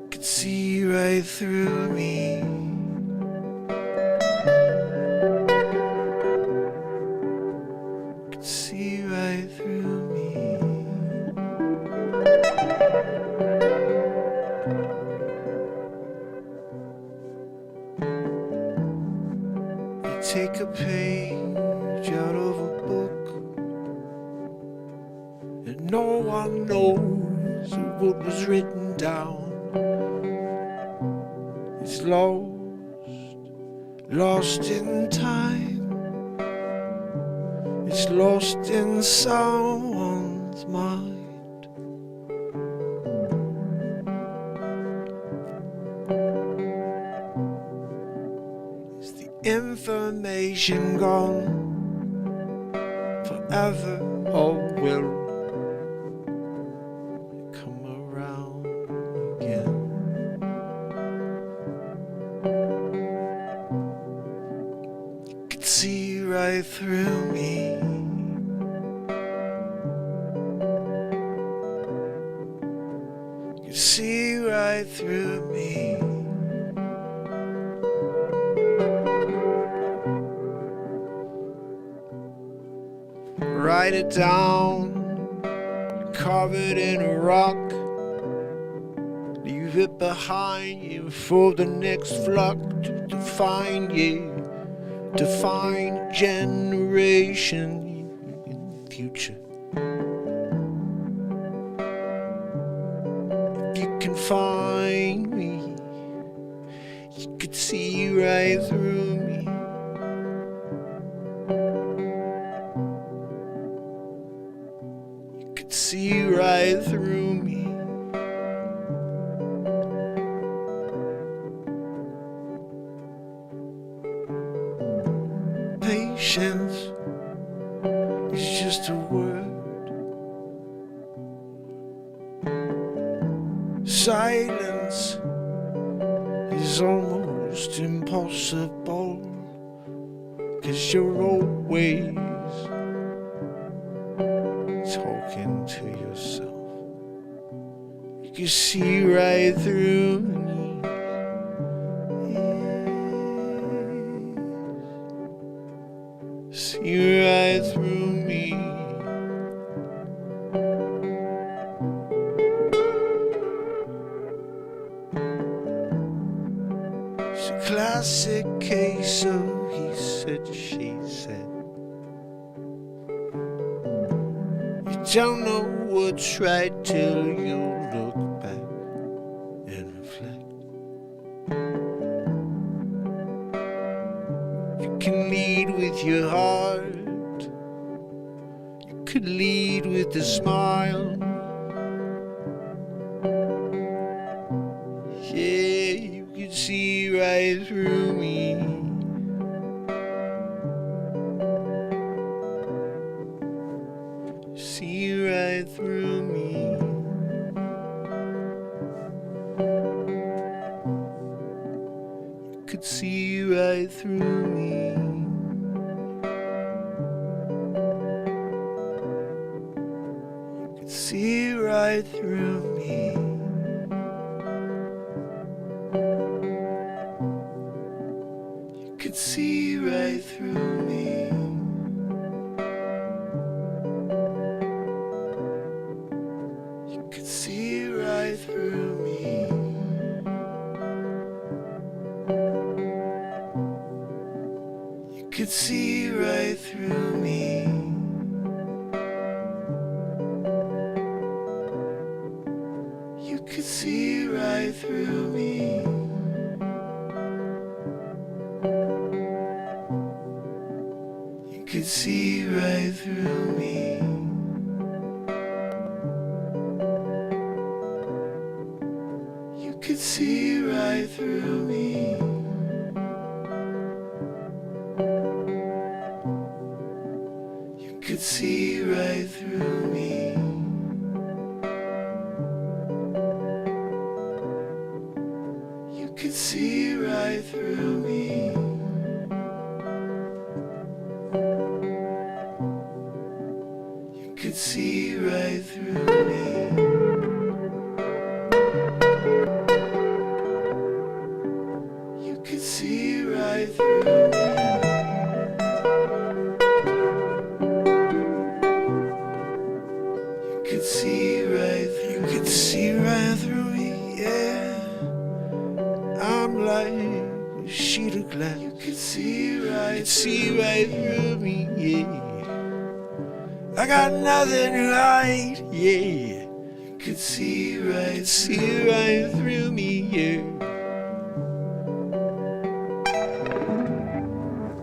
You can see right through me. You can see right through me. Take a page out of a book, and no one knows what was written down. It's lost in time. It's lost in someone's mind. Information gone forever, or will it come around again? You can see right through me. You can see right through me. Write it down, carve it in a rock, leave it behind you for the next flock to find you, to find generation in the future. If you can find me, you could see right through me. See right through me. Patience is just a word. Silence is almost impossible, 'cause you're always talking to yourself. You can see right through me. See right through me. It's a classic case of he said, she said. Don't know what's right till you look back and reflect. You can lead with your heart. You could lead with a smile. Yeah, you can see right through me. See right through me. could see right through me. You could see right through me. You could see right through me. You could see right through me. You could see right through me. You could see right through me. You could see right through me. You could see right through me. You could see right through me. You could see right through me. You could see right through me. You could see right through me. You could see right through. You could see right through me, yeah. I'm like a sheet of glass. You could see right through me, yeah. I got nothing to hide, yeah. You could see right through me, yeah.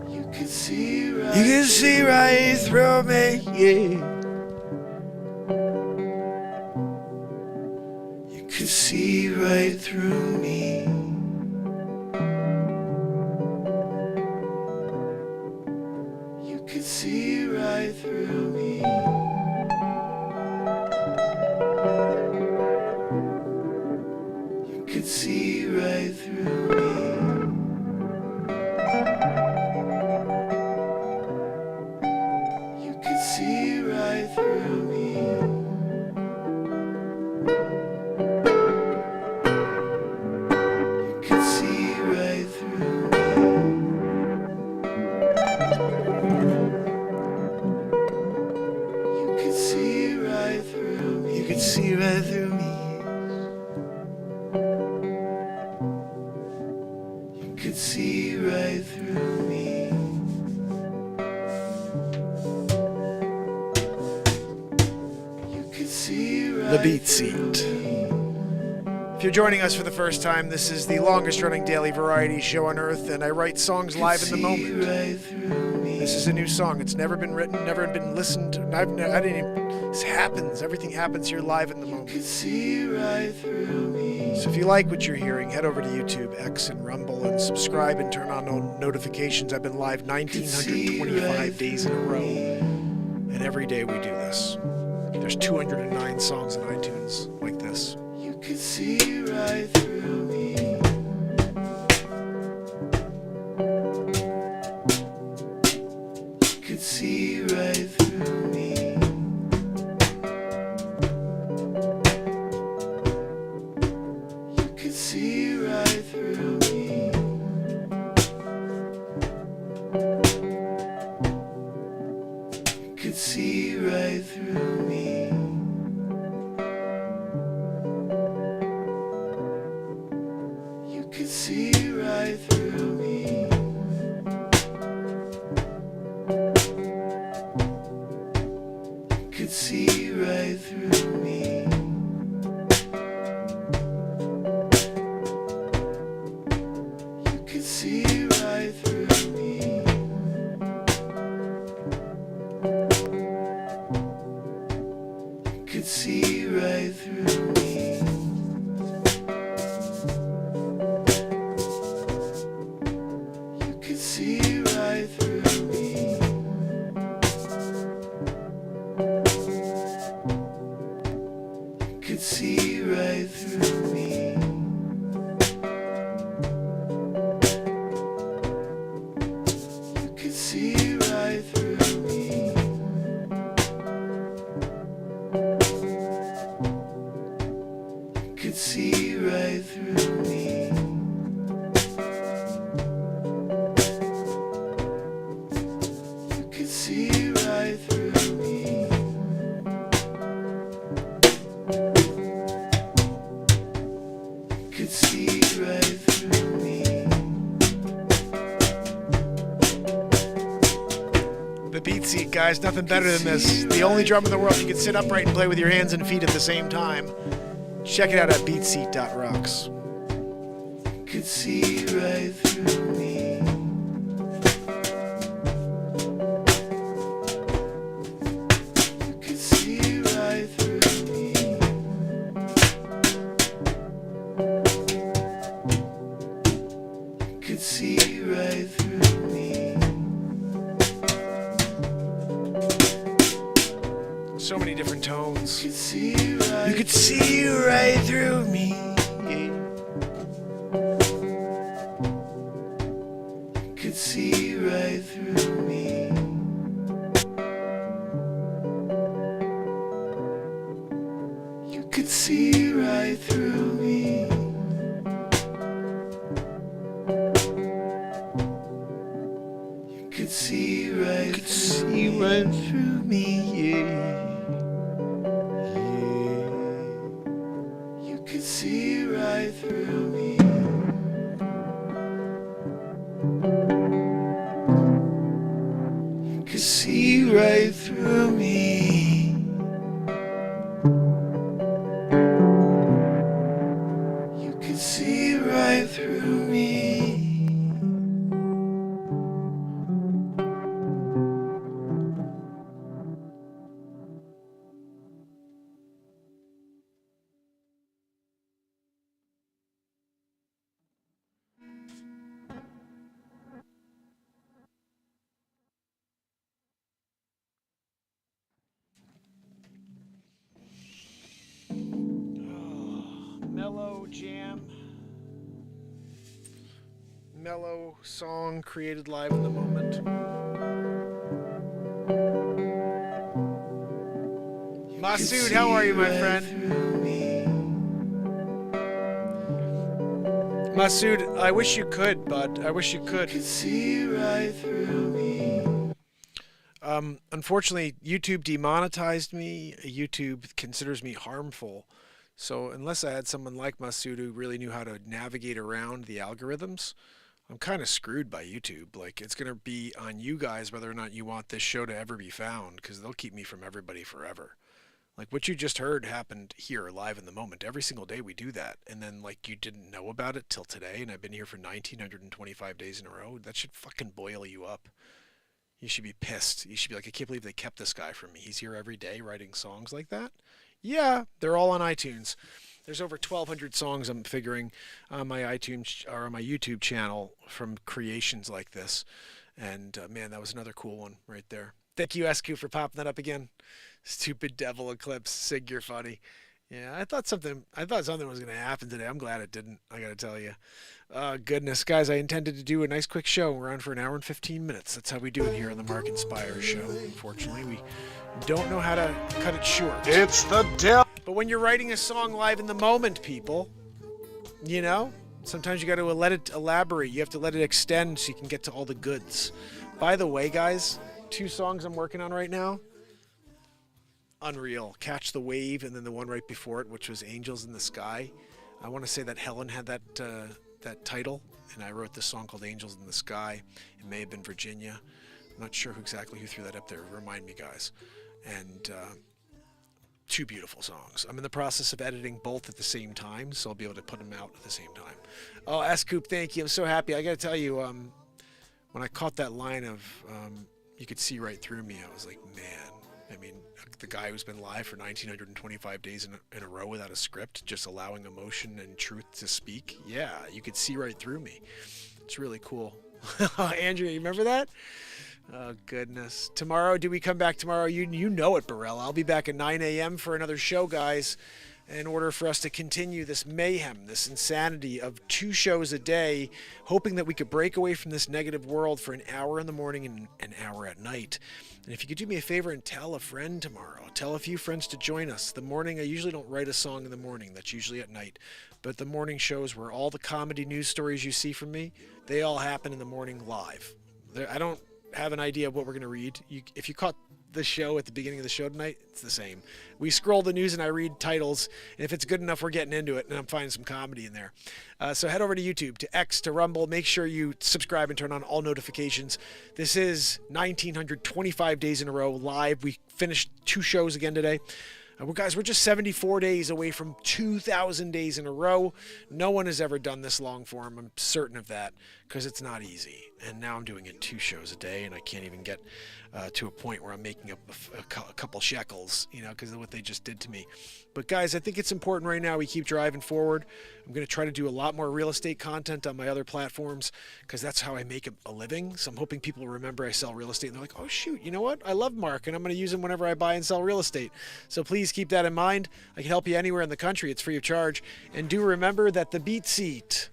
You could see right through me, yeah. You could see right through me. You could see right through me. You could see right through me. You could see right through me. You could see right through me. You could see right through me. You could see right through me. You could see right through me. You could see right The Beat Seat. If you're joining us for the first time, this is the longest running daily variety show on earth, and I write songs live in the moment. This is a new song. It's never been written, never been listened to. This happens. Everything happens here live in the moment. So if you like what you're hearing, head over to YouTube, X, and Rumble, and subscribe and turn on notifications. I've been live 1,925 days in a row, and every day we do this. There's 209 songs in iTunes like this. You could see right through me. You could see right through me. You could see right through me. You could see right through me. You could see right through me. You could see right through me. You could see right through me. You could see right through me. You could see right through me. You could see right through me. beat seat, guys. Nothing better than this. The only drum in the world you can sit upright and play with your hands and feet at the same time. Check it out at beatseat.rocks. Could see right through me. You could see right through me. You could see right through me. So many different tones. You could see right through me. You could see right through me. You could see right through me. You could see right through me, yeah. You could see right through me. You could see right through me. You could see right through me. Mellow jam. Mellow song created live in the moment. Masood, how are you, my friend? Masood, I wish you could, bud. I wish you could. See right through me. Unfortunately, YouTube demonetized me. YouTube considers me harmful. So unless I had someone like Masood who really knew how to navigate around the algorithms, I'm kind of screwed by YouTube. Like, it's going to be on you guys whether or not you want this show to ever be found, because they'll keep me from everybody forever. Like, what you just heard happened here live in the moment. Every single day we do that. And then, like, you didn't know about it till today, and I've been here for 1,925 days in a row. That should fucking boil you up. You should be pissed. You should be like, I can't believe they kept this guy from me. He's here every day writing songs like that. Yeah, they're all on iTunes. There's over 1,200 songs I'm figuring on my iTunes or on my YouTube channel from creations like this. And man, that was another cool one right there. Thank you, SQ, for popping that up again. Stupid devil eclipse. Sig, you're funny. Yeah, I thought something was going to happen today. I'm glad it didn't, I got to tell you. Goodness, guys, I intended to do a nice quick show. We're on for an hour and 15 minutes. That's how we do it here on the MarkinsPires show. Unfortunately, we don't know how to cut it short. It's the devil. But when you're writing a song live in the moment, people, you know, sometimes you got to let it elaborate. You have to let it extend so you can get to all the goods. By the way, guys, 2 songs I'm working on right now. Unreal. Catch the Wave, and then the one right before it, which was Angels in the Sky. I want to say that Helen had that title, and I wrote this song called Angels in the Sky. It may have been Virginia. I'm not sure exactly who threw that up there. Remind me, guys. And 2 beautiful songs. I'm in the process of editing both at the same time, so I'll be able to put them out at the same time. Oh, S-Coop, thank you. I'm so happy. I got to tell you, when I caught that line of you could see right through me, I was like, man. I mean, the guy who's been live for 1,925 days in a row without a script, just allowing emotion and truth to speak. Yeah, you could see right through me. It's really cool. Andrea, you remember that? Oh, goodness. Tomorrow, do we come back tomorrow? You know it, Burrell. I'll be back at 9 a.m. for another show, guys, in order for us to continue this mayhem, this insanity of 2 shows a day, hoping that we could break away from this negative world for an hour in the morning and an hour at night. And if you could do me a favor and tell a friend tomorrow, tell a few friends to join us. The morning, I usually don't write a song in the morning. That's usually at night. But the morning shows where all the comedy news stories you see from me, they all happen in the morning live. I don't have an idea of what we're going to read, if you caught the show at the beginning of the show tonight, it's the same. We scroll the news and I read titles, and if it's good enough, we're getting into it, and I'm finding some comedy in there. So head over to YouTube, to X, to Rumble. Make sure you subscribe and turn on all notifications. This is 1925 days in a row live. We finished 2 shows again today. Well, guys, we're just 74 days away from 2,000 days in a row. No one has ever done this long form. I'm certain of that, because it's not easy. And now I'm doing it 2 shows a day, and I can't even get to a point where I'm making up a couple shekels, because of what they just did to me. But guys, I think it's important right now we keep driving forward. I'm going to try to do a lot more real estate content on my other platforms, because that's how I make a living. So I'm hoping people remember I sell real estate, and they're like, oh shoot, you know what? I love Mark, and I'm going to use him whenever I buy and sell real estate. So please keep that in mind. I can help you anywhere in the country. It's free of charge. And do remember that the Beat Seat,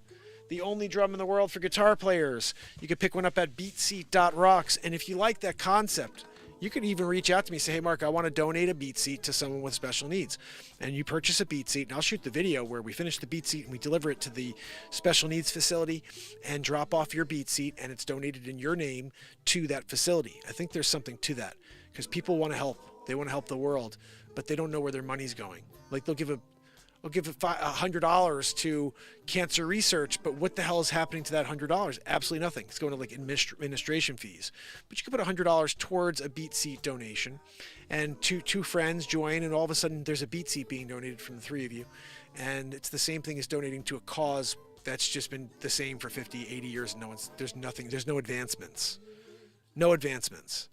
the only drum in the world for guitar players, you can pick one up at beatseat.rocks. And if you like that concept, you could even reach out to me and say, hey, Mark, I want to donate a Beat Seat to someone with special needs. And you purchase a Beat Seat, and I'll shoot the video where we finish the Beat Seat and we deliver it to the special needs facility and drop off your Beat Seat, and it's donated in your name to that facility. I think there's something to that, because people want to help. They want to help the world, but they don't know where their money's going. Like, they'll give $100 to cancer research, but what the hell is happening to that $100? Absolutely nothing. It's going to like administration fees. But you could put $100 towards a Beat Seat donation, and two friends join, and all of a sudden there's a Beat Seat being donated from the 3 of you. And it's the same thing as donating to a cause that's just been the same for 50, 80 years, and there's no advancements. No advancements.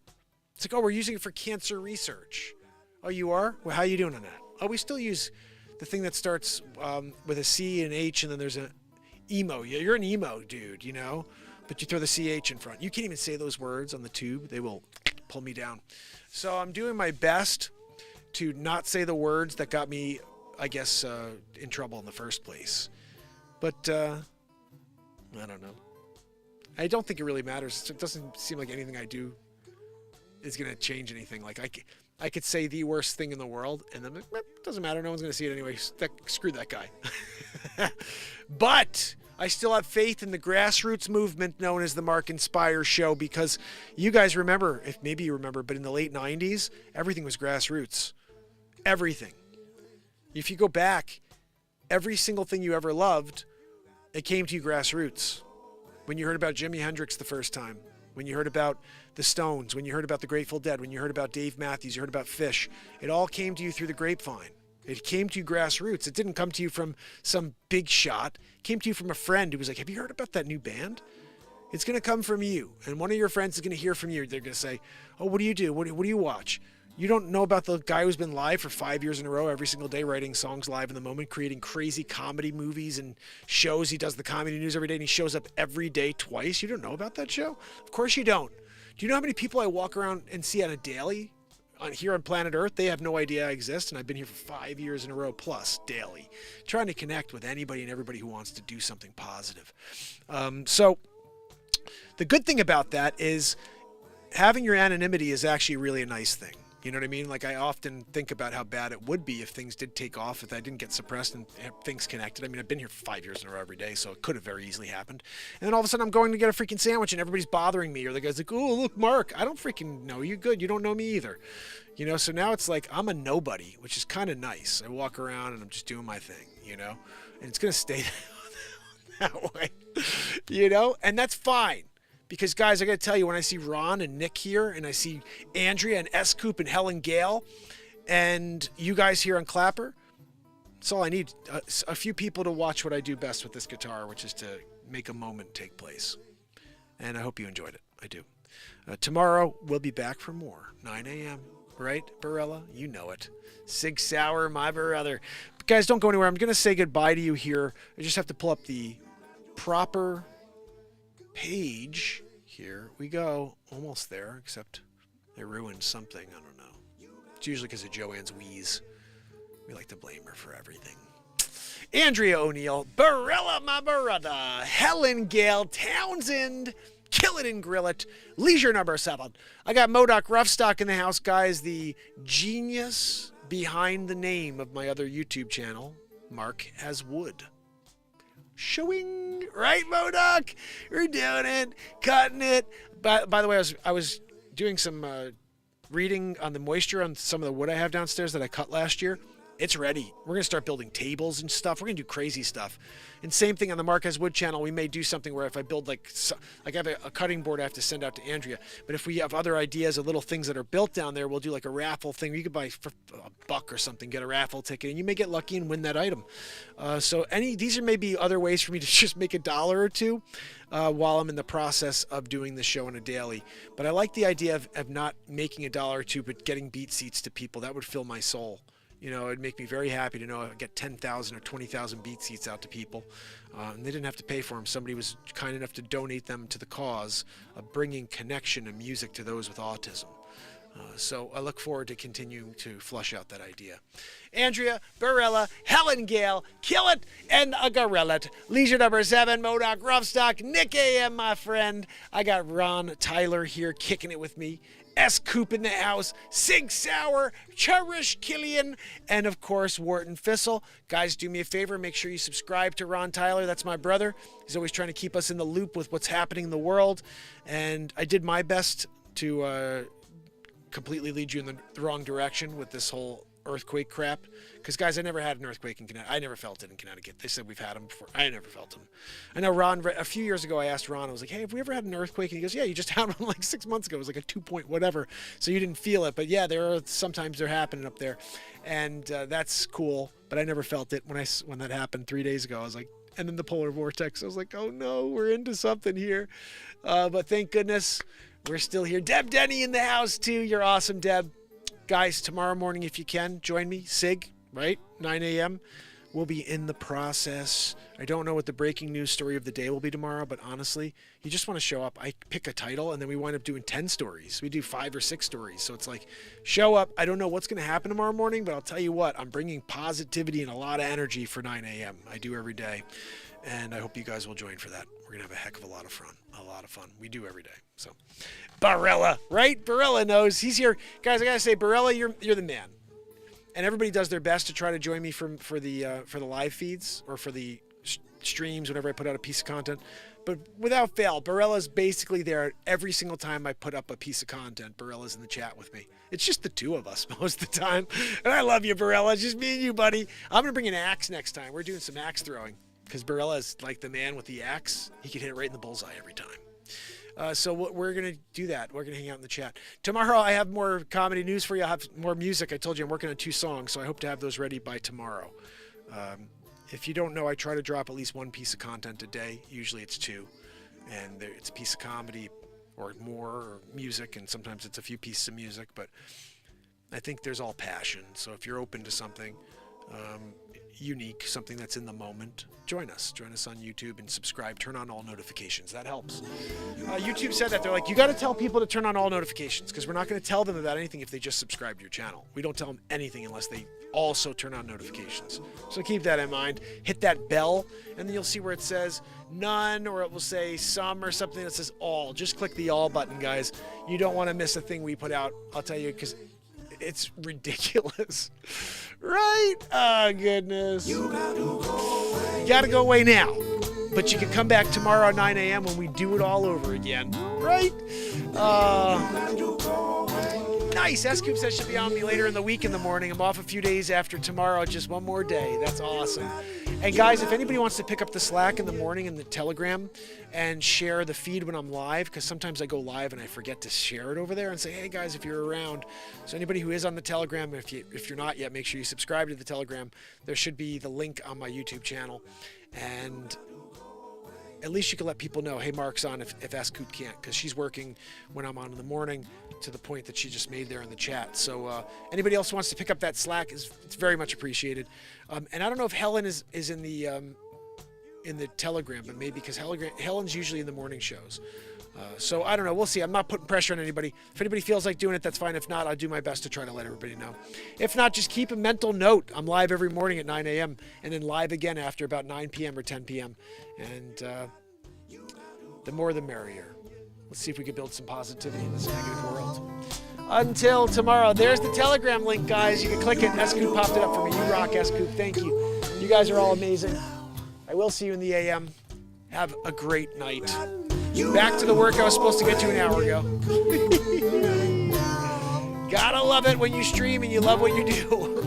It's like, oh, we're using it for cancer research. Oh, you are? Well, how are you doing on that? Oh, we still use the thing that starts with a C and H, and then there's an emo. Yeah, you're an emo dude, but you throw the CH in front. You can't even say those words on the tube. They will pull me down. So I'm doing my best to not say the words that got me, I guess, in trouble in the first place. But I don't know. I don't think it really matters. It doesn't seem like anything I do is going to change anything. Like, I could say the worst thing in the world, and then it doesn't matter. No one's going to see it anyway. Screw that guy. But I still have faith in the grassroots movement known as the MarkinsPires show, because you guys remember, if maybe you remember, but in the late 90s, everything was grassroots. Everything. If you go back, every single thing you ever loved, it came to you grassroots. When you heard about Jimi Hendrix the first time, when you heard about the Stones, when you heard about the Grateful Dead, when you heard about Dave Matthews, you heard about Fish, it all came to you through the grapevine. It came to you grassroots. It didn't come to you from some big shot. It came to you from a friend who was like, have you heard about that new band? It's going to come from you. And one of your friends is going to hear from you. They're going to say, oh, what do you do? What do you watch? You don't know about the guy who's been live for 5 years in a row, every single day, writing songs live in the moment, creating crazy comedy movies and shows. He does the comedy news every day, and he shows up every day twice. You don't know about that show? Of course you don't. Do you know how many people I walk around and see on a daily here on planet Earth? They have no idea I exist, and I've been here for 5 years in a row plus daily, trying to connect with anybody and everybody who wants to do something positive. So the good thing about that is having your anonymity is actually really a nice thing. You know what I mean? Like, I often think about how bad it would be if things did take off, if I didn't get suppressed and things connected. I mean, I've been here 5 years in a row every day, so it could have very easily happened. And then all of a sudden I'm going to get a freaking sandwich and everybody's bothering me, or the guy's like, oh, look, Mark, I don't freaking know you good. You don't know me either. So now it's like I'm a nobody, which is kind of nice. I walk around and I'm just doing my thing, and it's going to stay that way, and that's fine. Because, guys, I got to tell you, when I see Ron and Nick here, and I see Andrea and S-Coop and Helen Gale, and you guys here on Clapper, that's all I need. A few people to watch what I do best with this guitar, which is to make a moment take place. And I hope you enjoyed it. I do. Tomorrow, we'll be back for more. 9 a.m., right, Barella? You know it. Sig Sauer, my brother. But guys, don't go anywhere. I'm going to say goodbye to you here. I just have to pull up the proper page. Here we go. Almost there, except I ruined something. I don't know. It's usually because of Joanne's wheeze. We like to blame her for everything. Andrea O'Neill, Barella, my brother, Helen Gale, Townsend, Kill It and Grill It, Leisure number 7. I got Modoc Roughstock in the house, guys, the genius behind the name of my other YouTube channel, Mark Has Wood. showing. Right, Modoc? We're doing it, cutting it. By the way, I was doing some reading on the moisture on some of the wood I have downstairs that I cut last year. It's ready. We're going to start building tables and stuff. We're going to do crazy stuff. And same thing on the Marquez Wood channel. We may do something where if I build like I have a cutting board I have to send out to Andrea. But if we have other ideas of little things that are built down there, we'll do like a raffle thing. You could buy for $1 or something, get a raffle ticket, and you may get lucky and win that item. So these are maybe other ways for me to just make $1 or $2 while I'm in the process of doing the show on a daily. But I like the idea of not making $1 or $2, but getting beat seats to people. That would fill my soul. You know, it'd make me very happy to know I get 10,000 or 20,000 beat seats out to people. And they didn't have to pay for them. Somebody was kind enough to donate them to the cause of bringing connection and music to those with autism. So I look forward to continuing to flush out that idea. Andrea, Barella, Helen Gale, Kill It, and a Gorilla. Leisure number 7, Modoc, Roughstock, Nick A.M., my friend. I got Ron Tyler here kicking it with me. S. Coop in the house, Sig Sauer, Cherish Killian, and of course Wharton Fissel. Guys, do me a favor, make sure you subscribe to Ron Tyler. That's my brother. He's always trying to keep us in the loop with what's happening in the world. And I did my best to completely lead you in the wrong direction with this whole earthquake crap. Because, guys, I never had an earthquake in Connecticut. I never felt it in Connecticut. They said we've had them before. I never felt them. I know Ron, a few years ago, I asked Ron, I was like, hey, have we ever had an earthquake? And he goes, yeah, you just had one like 6 months ago. It was like a 2 whatever. So you didn't feel it. But, yeah, sometimes they're happening up there. And that's cool. But I never felt it when that happened 3 days ago. I was like, and then the polar vortex. I was like, oh, no, we're into something here. But thank goodness we're still here. Deb Denny in the house, too. You're awesome, Deb. Guys, tomorrow morning, if you can, join me. Sig, right? 9 a.m. We'll be in the process. I don't know what the breaking news story of the day will be tomorrow, but honestly, you just want to show up. I pick a title, and then we wind up doing 10 stories. We do 5 or 6 stories. So it's like, show up. I don't know what's going to happen tomorrow morning, but I'll tell you what, I'm bringing positivity and a lot of energy for 9 a.m. I do every day, and I hope you guys will join for that. We're going to have a heck of a lot of fun. A lot of fun. We do every day. So, Barella, right? Barella knows. He's here. Guys, I got to say, Barella, you're the man. And everybody does their best to try to join me for the live feeds or for the streams whenever I put out a piece of content. But without fail, Barella's basically there every single time I put up a piece of content. Barella's in the chat with me. It's just the two of us most of the time. And I love you, Barella. It's just me and you, buddy. I'm going to bring an axe next time. We're doing some axe throwing because Barella is like the man with the axe. He can hit it right in the bullseye every time. So we're going to do that. We're going to hang out in the chat. Tomorrow I have more comedy news for you. I have more music. I told you I'm working on 2 songs, so I hope to have those ready by tomorrow. If you don't know, I try to drop at least 1 piece of content a day. Usually it's 2. And it's a piece of comedy or more or music, and sometimes it's a few pieces of music. But I think there's all passion. So if you're open to something unique, something that's in the moment, join us on YouTube and subscribe. Turn on all notifications. That helps. YouTube said that. They're like, you got to tell people to turn on all notifications because we're not going to tell them about anything if they just subscribe to your channel. We don't tell them anything unless they also turn on notifications. So keep that in mind. Hit that bell and then you'll see where it says none, or it will say some, or something that says all. Just click the all button, guys. You don't want to miss a thing we put out. I'll tell you, because it's ridiculous. Right? Oh, goodness. You gotta go away now. But you can come back tomorrow at 9 a.m. when we do it all over again. Right? Nice. S-Coop says she'll be on me later in the week in the morning. I'm off a few days after tomorrow. Just one more day. That's awesome. And guys, if anybody wants to pick up the Slack in the morning and the Telegram and share the feed when I'm live, because sometimes I go live and I forget to share it over there and say, hey guys, if you're around. So anybody who is on the Telegram, if you're not yet, make sure you subscribe to the Telegram. There should be the link on my YouTube channel. And at least you can let people know, hey, Mark's on if S-Coop can't, because she's working when I'm on in the morning to the point that she just made there in the chat. So anybody else who wants to pick up that Slack, it's very much appreciated. And I don't know if Helen is in the Telegram, but maybe because Helen's usually in the morning shows. So I don't know. We'll see. I'm not putting pressure on anybody. If anybody feels like doing it, that's fine. If not, I'll do my best to try to let everybody know. If not, just keep a mental note. I'm live every morning at 9 a.m. and then live again after about 9 p.m. or 10 p.m. And the more the merrier. Let's see if we can build some positivity in this negative world. Until tomorrow, there's the Telegram link, guys. You can click it. S-Coop popped it up for me. You rock, S-Coop. Thank you. You guys are all amazing. I will see you in the AM. Have a great night. Back to the work I was supposed to get to an hour ago. Gotta love it when you stream and you love what you do.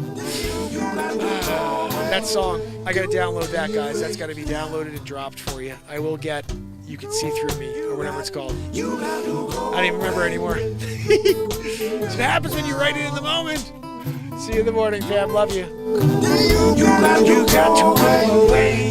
That song, I gotta download that, guys. That's gotta be downloaded and dropped for you. I will get You Can See Through Me, or whatever it's called. I don't even remember anymore. That's what happens when you write it in the moment. See you in the morning, fam. Love you. You got to go away.